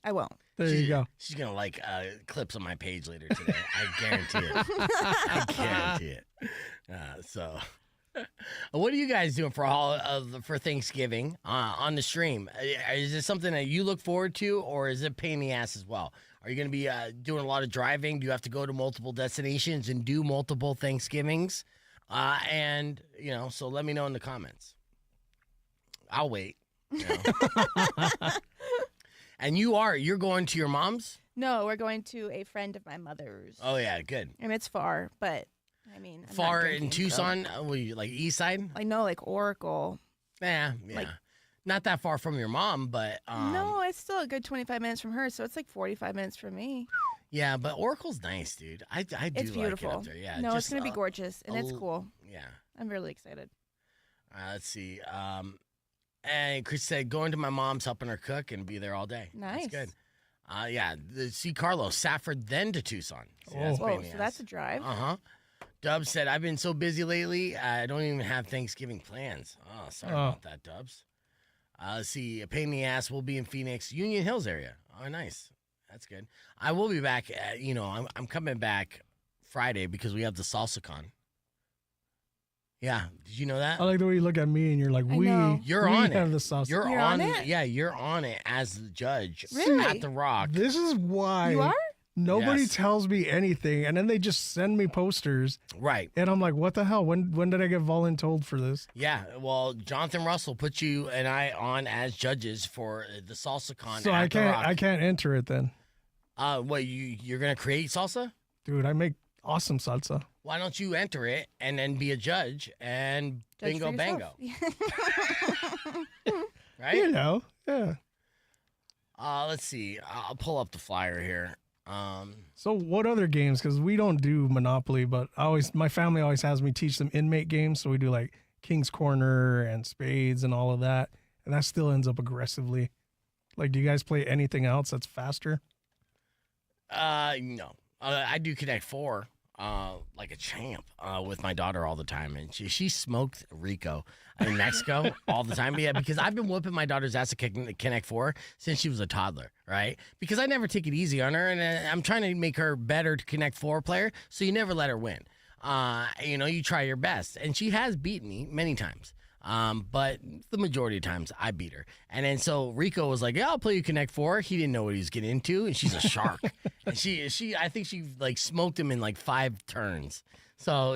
I won't. There you go. She's gonna like clips on my page later today. I guarantee it. I guarantee it. So, what are you guys doing for Thanksgiving on the stream? Is this something that you look forward to, or is it a pain in the ass as well? Are you going to be doing a lot of driving? Do you have to go to multiple destinations and do multiple Thanksgivings? And, so let me know in the comments. I'll wait. And you're going to your mom's? No, we're going to a friend of my mother's. Oh, yeah, good. I mean, it's far, but, I mean. I'm far not drinking, in Tucson? Like east side? I know, like Oracle. Yeah. Like, not that far from your mom, but no, it's still a good 25 minutes from her, so it's like 45 minutes from me. Yeah, but Oracle's nice, dude. I do It's beautiful. like it up there. Yeah, no, it's gonna be gorgeous, and it's cool. Yeah. I'm really excited. Let's see. And Chris said going to my mom's, helping her cook, and be there all day. Nice. That's good. See Carlos, Safford, then to Tucson. See, that's Whoa, so that's a drive. Dubs said, I've been so busy lately, I don't even have Thanksgiving plans. Oh, sorry about that, Dubs. Let's see, a pain in the ass. We'll be in Phoenix, Union Hills area. Oh, nice. That's good. I will be back. I'm coming back Friday because we have the Salsa Con. Yeah, did you know that? I like the way you look at me and you're like, You're we on have it. the sauce. You're on it? Yeah, you're on it as the judge Really? at the Rock. This is why You are? nobody Yes. tells me anything, and then they just send me posters, Right. and I'm like, what the hell? When did I get voluntold for this? Yeah. Well, Jonathan Russell put you and I on as judges for the Salsa Con. So at I the Rock. can't enter it then, What you're gonna create salsa? dude. I make awesome salsa. Why don't you enter it and then be a judge and Judge bingo for bango? yourself. Right? Yeah. Let's see. I'll pull up the flyer here. So what other games? Because we don't do Monopoly, but my family always has me teach them inmate games. So we do like King's Corner and Spades and all of that, and that still ends up aggressively. Like, do you guys play anything else that's faster? No. I do Connect Four, like a champ, with my daughter all the time, and she smoked Rico in Mexico all the time. Yeah, because I've been whooping my daughter's ass at Connect Four since she was a toddler, right? Because I never take it easy on her, and I'm trying to make her better to Connect Four player. So you never let her win. You try your best, and she has beaten me many times. But the majority of times I beat her. And then so Rico was like, yeah, I'll play you Connect Four. He didn't know what he was getting into, and she's a shark. And I think she like smoked him in like 5 turns. So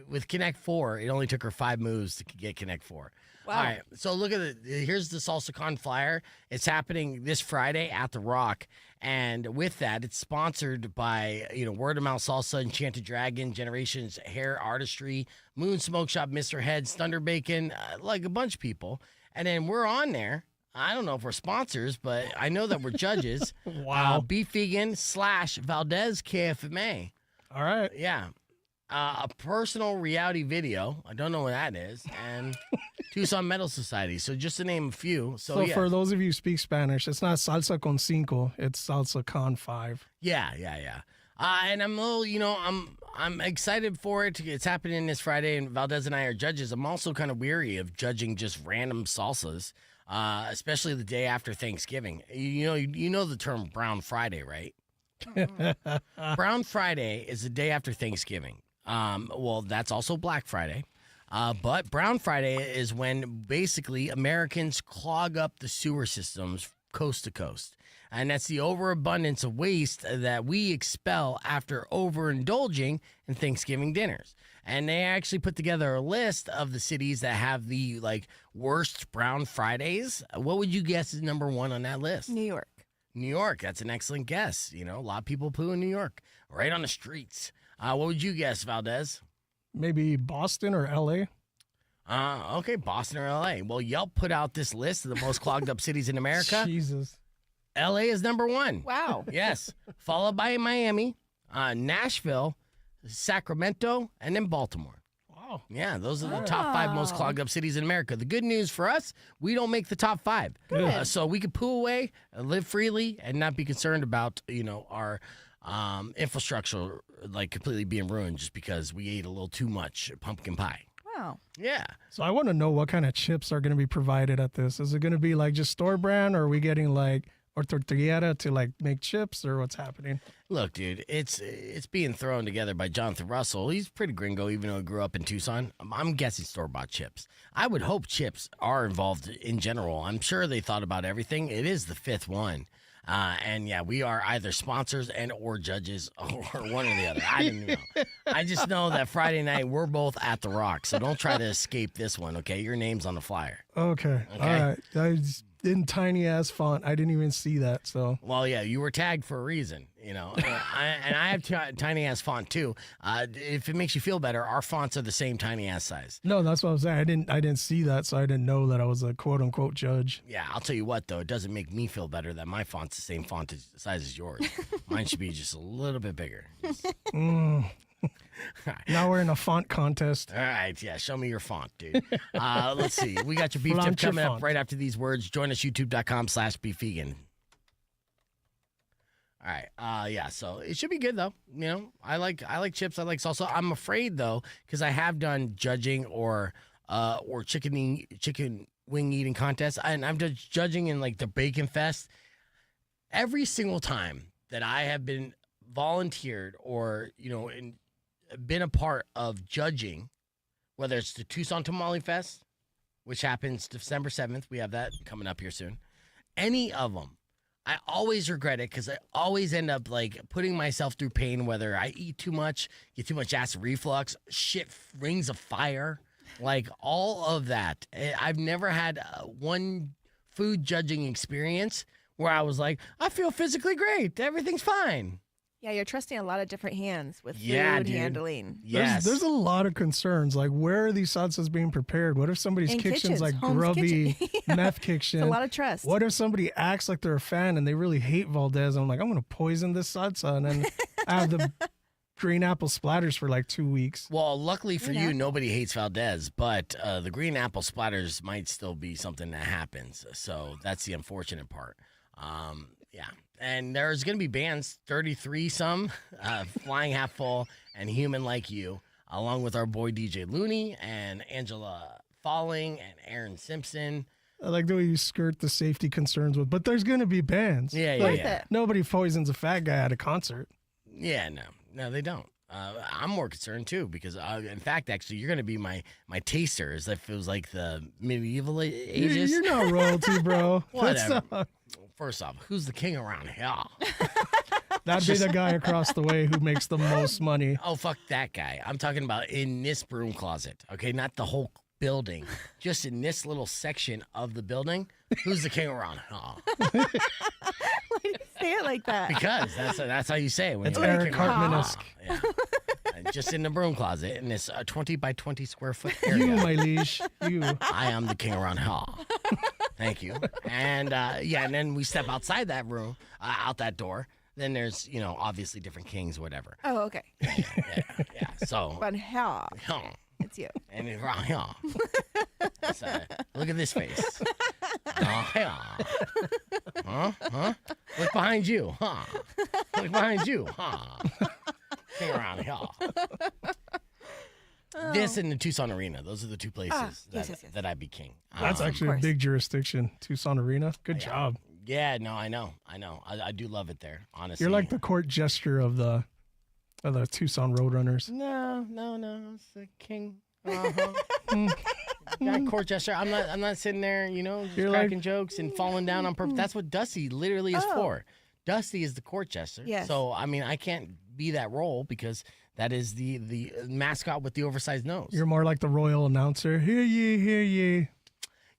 with Connect Four, it only took her 5 moves to get Connect Four. Wow. All right, so look at here's the Salsa Con flyer. It's happening this Friday at the Rock. And with that, it's sponsored by, Word of Mouth Salsa, Enchanted Dragon, Generations Hair Artistry, Moon Smoke Shop, Mr. Heads, Thunder Bacon, like a bunch of people. And then we're on there. I don't know if we're sponsors, but I know that we're judges. Wow. Beef Vegan / Valdez KFMA. All right. Yeah. A personal reality video. I don't know what that is. And Tucson Metal Society. So just to name a few. So yeah. For those of you who speak Spanish, it's not salsa con cinco, it's salsa con 5. Yeah. And I'm a little, I'm excited for it. It's happening this Friday, and Valdez and I are judges. I'm also kind of weary of judging just random salsas, especially the day after Thanksgiving. You know the term Brown Friday, right? Brown Friday is the day after Thanksgiving. Well, that's also Black Friday. But Brown Friday is when basically Americans clog up the sewer systems coast to coast. And that's the overabundance of waste that we expel after overindulging in Thanksgiving dinners. And they actually put together a list of the cities that have the worst Brown Fridays. What would you guess is number 1 on that list? New York. New York. That's an excellent guess. A lot of people poo in New York, right on the streets. What would you guess, Valdez? Maybe Boston or LA? Okay, Boston or LA. Well, Yelp put out this list of the most clogged up cities in America. Jesus. LA is number 1. Wow. Yes. Followed by Miami, Nashville, Sacramento, and then Baltimore. Wow. Yeah, those are the top 5 most clogged up cities in America. The good news for us, we don't make the top 5. So we can poo away, live freely, and not be concerned about, our infrastructure completely being ruined just because we ate a little too much pumpkin pie. Wow. Yeah. So I want to know what kind of chips are going to be provided at this. Is it going to be just store brand, or are we getting or tortillera to like make chips, or what's happening? Look, dude, it's being thrown together by Jonathan Russell. He's pretty gringo, even though he grew up in Tucson. I'm guessing store-bought chips. I would hope chips are involved in general. I'm sure they thought about everything. It is the 5th one. And yeah, we are either sponsors and or judges or one or the other. I don't know. I just know that Friday night we're both at the Rock, so don't try to escape this one, okay? Your name's on the flyer. Okay. All right. I just in tiny ass font. I didn't even see that. So. Well, yeah, you were tagged for a reason, you know. I have tiny ass font too. If it makes you feel better, our fonts are the same tiny ass size. No, that's what I was saying. I didn't see that, so I didn't know that I was a quote unquote judge. Yeah, I'll tell you what though, it doesn't make me feel better that my font's the same size as yours. Mine should be just a little bit bigger. Now we're in a font contest. All right, yeah, show me your font, dude. Let's see. We got your beef tip coming up right after these words. Join us, youtube.com/beefvegan. All right, yeah, so it should be good though. You know, I like chips, I like salsa. I'm afraid though, because I have done judging or chicken wing eating contests, and I'm just judging in like the Bacon Fest. Every single time that I have been volunteered or been a part of judging, whether it's the Tucson Tamale Fest, which happens December 7th, we have that coming up here soon, any of them, I always regret it because I always end up like putting myself through pain, whether I eat too much, get too much acid reflux, shit, rings of fire, like all of that. I've never had one food judging experience where I was like, I feel physically great, everything's fine. Yeah, you're trusting a lot of different hands with food dude. handling. Yes. There's a lot of concerns. Like, where are these salsas being prepared? What if somebody's In kitchen's kitchens, like home's grubby, kitchen. meth kitchen? It's a lot of trust. What if somebody acts like they're a fan and they really hate Valdez? I'm like, I'm going to poison this salsa. And then I have the green apple splatters for like 2 weeks. Well, luckily for you, nobody hates Valdez, but the green apple splatters might still be something that happens. So that's the unfortunate part. Yeah. And there's going to be bands, 33 some, Flying Half Full, and Human Like You, along with our boy DJ Looney and Angela Falling and Aaron Simpson. I like the way you skirt the safety concerns with, but there's going to be bands. Yeah. Nobody poisons a fat guy at a concert. Yeah, no, they don't. I'm more concerned too because, in fact, actually, you're going to be my taster. As if it was like the medieval ages. You're not royalty, bro. Whatever. First off, who's the king around here? That'd be the guy across the way who makes the most money. Oh, fuck that guy. I'm talking about in this broom closet, okay? Not the whole building. Just in this little section of the building. Who's the king around here? Why do you say it like that? Because that's how you say it. When It's you're Eric king around. Hartman-esque. Yeah. Just in the broom closet in this 20 by 20 square foot area. You, my liege. You. I am the king around here. Thank you. And and then we step outside that room, out that door. Then there's, obviously different kings, whatever. Oh, okay. Yeah. So. But how? It's you. And it's around here. So, look at this face. Oh, yeah. Huh? Look behind you. Huh? Look behind you. Huh? King around here. This and the Tucson Arena. Those are the two places that I'd be king. That's actually a big jurisdiction. Tucson Arena. Good job. Yeah, no, I know. I do love it there, honestly. You're like the court jester of the Tucson Roadrunners. No. It's the king. Got court jester. I'm not sitting there, just cracking jokes and falling down on purpose. That's what Dusty literally is for. Dusty is the court jester. Yes. So I mean, I can't be that role because that is the mascot with the oversized nose. You're more like the royal announcer. Hear ye, hear ye.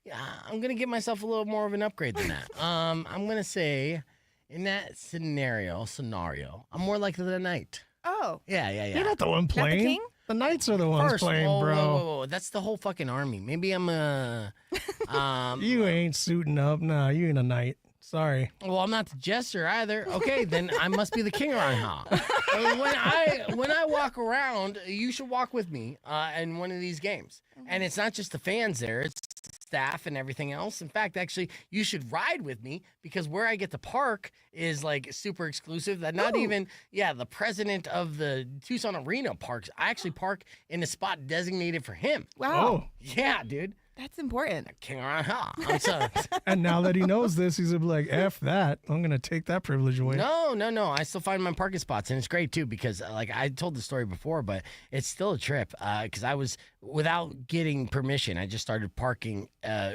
Yeah, I'm gonna give myself a little more of an upgrade than that. I'm gonna say, in that scenario, I'm more like the knight. Oh. Yeah. You're not the one playing. Not the king? The knights are the ones playing, bro. Whoa. That's the whole fucking army. Maybe I'm a. You ain't suiting up. Nah, you ain't a knight. Sorry. Well, I'm not the jester either. Okay, then I must be the king around here. When I walk around, you should walk with me in one of these games. And it's not just the fans there; it's staff and everything else. In fact, actually, you should ride with me because where I get to park is like super exclusive. That not even the president of the Tucson Arena parks. I actually park in a spot designated for him. Wow. Oh. Yeah, dude. That's important. King around hell. I'm so, And now that he knows this, he's gonna be like, F that. I'm gonna take that privilege away. no. I still find my parking spots, and it's great too because, like, I told the story before, but it's still a trip because I was without getting permission. I just started parking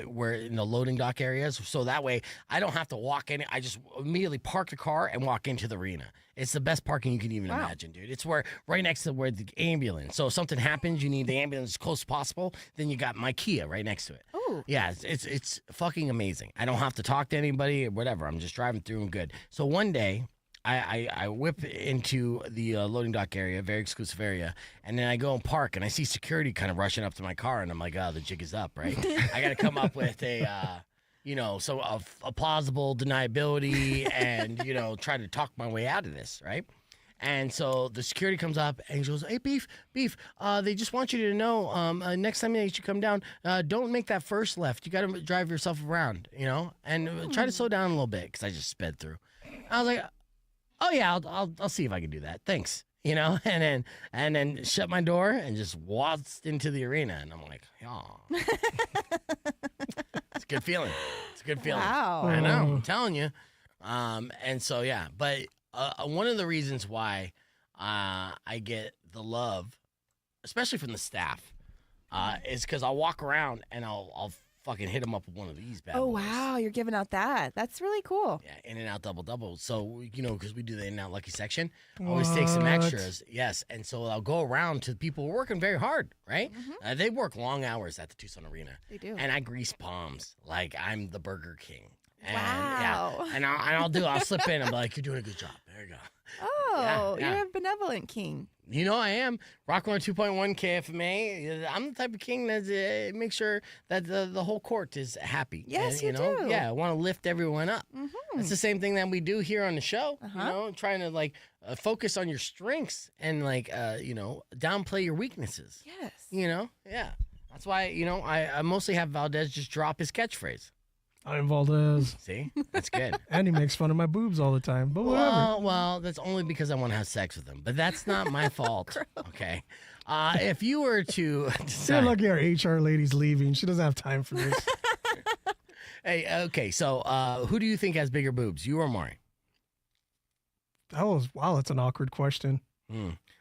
where in the loading dock areas, so that way I don't have to walk in. I just immediately park the car and walk into the arena. It's the best parking you can even imagine, dude. It's right next to where the ambulance. So if something happens, you need the ambulance as close as possible. Then you got my Kia right next to it. Oh, Yeah, it's fucking amazing. I don't have to talk to anybody or whatever. I'm just driving through and good. So one day, I whip into the loading dock area, very exclusive area, and then I go and park, and I see security kind of rushing up to my car, and I'm like, oh, the jig is up, right? I got to come up with a plausible deniability and, try to talk my way out of this, right? And so the security comes up and he goes, hey, Beef, they just want you to know next time that you come down, don't make that first left. You got to drive yourself around, and try to slow down a little bit because I just sped through. I was like, oh, yeah, I'll see if I can do that. Thanks. And then shut my door and just waltzed into the arena. And I'm like, oh. It's a good feeling. It's a good feeling. wow. I know. I'm telling you. And so, yeah. But one of the reasons why I get the love, especially from the staff, is because I'll walk around and I'll fucking hit them up with one of these bad Oh, boys. wow. You're giving out that. That's really cool. Yeah, in and out double. So, because we do the in and out lucky section, I always take some extras. Yes. And so I'll go around to people who are working very hard, right? They work long hours at the Tucson Arena. They do. And I grease palms like I'm the Burger King. And, Wow. Yeah, and I'll slip in and be like, you're doing a good job. There you go. Oh, Yeah. you're a benevolent king. I am. Rock 102.1 KFMA. I'm the type of king that makes sure that the whole court is happy. Yes, and, you do. Yeah, I want to lift everyone up. It's the same thing that we do here on the show. Trying to focus on your strengths and downplay your weaknesses. Yes. Yeah. That's why I mostly have Valdez just drop his catchphrase. I'm Valdez. See, that's good. And he makes fun of my boobs all the time. But whatever. Well, that's only because I want to have sex with him. But that's not my fault. Okay. If you were to You're decide, lucky our HR lady's leaving. She doesn't have time for this. hey, okay. So, who do you think has bigger boobs, you or Maury? Wow, that's an awkward question.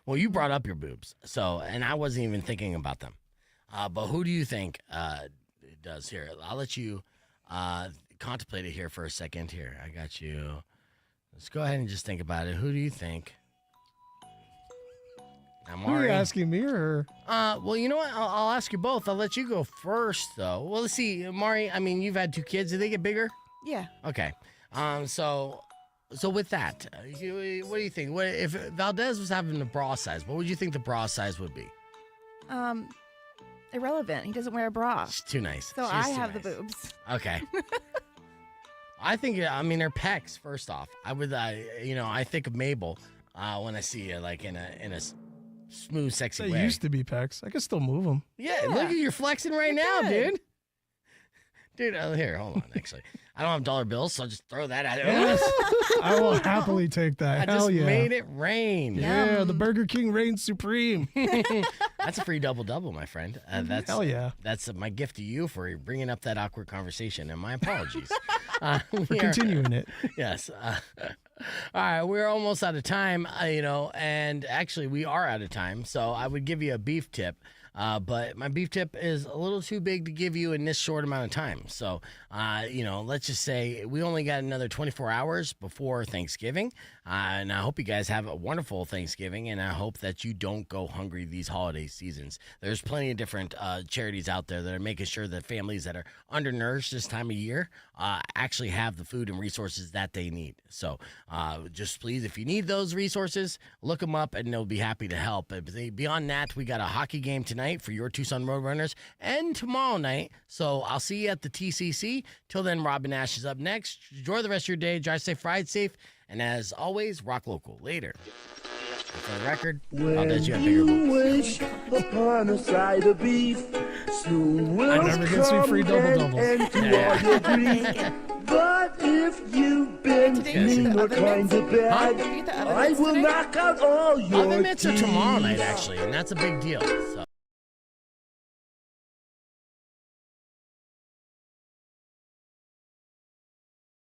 Well, you brought up your boobs, and I wasn't even thinking about them. But who do you think does here? I'll let you contemplate it here for a second. Here, I got you. Let's go ahead and just think about it. Who do you think? Now, Who are Maury. you asking me or? Well, you know what? I'll ask you both. I'll let you go first, though. Well, let's see, Maury. I mean, you've had 2 kids. Did they get bigger? Yeah. Okay. So with that, what do you think? What if Valdez was having the bra size? What would you think the bra size would be? Irrelevant. He doesn't wear a bra. She's too nice. So She's I too have nice. the boobs. Okay. I think, her pecs. First off, I would, I think of Mabel when I see her in a smooth, sexy They way. used to be pecs. I can still move them. Yeah, look at you're flexing right now, good. dude. Dude, here, hold on. Actually, I don't have dollar bills, so I'll just throw that at it. Yes. I will happily take that. I Hell just yeah. made it rain. Yeah, the Burger King reigns supreme. That's a free double, my friend. That's Hell yeah. That's my gift to you for bringing up that awkward conversation, and my apologies. For continuing it. Yes. All right, we're almost out of time, and actually we are out of time, so I would give you a beef tip. But my beef tip is a little too big to give you in this short amount of time. So, let's just say we only got another 24 hours before Thanksgiving. And I hope you guys have a wonderful Thanksgiving, and I hope that you don't go hungry these holiday seasons. There's plenty of different charities out there that are making sure that families that are undernourished this time of year actually have the food and resources that they need. So just please, if you need those resources, look them up, and they'll be happy to help. But beyond that, we got a hockey game tonight for your Tucson Roadrunners, and tomorrow night. So I'll see you at the TCC. Till then, Robin Ash is up next. Enjoy the rest of your day. Drive safe, ride safe. And as always, rock local. Later. And for the record, Valdez, you have bigger boobs. Wish upon a side of beef. Soon will never gets me free double-doubles. and to all your grief. But if you've been Today you mean get the or oven kind of bad, Did you get the oven I mitts will today? knock out all your Oven mitts are tomorrow night, teeth. actually, and that's a big deal. So.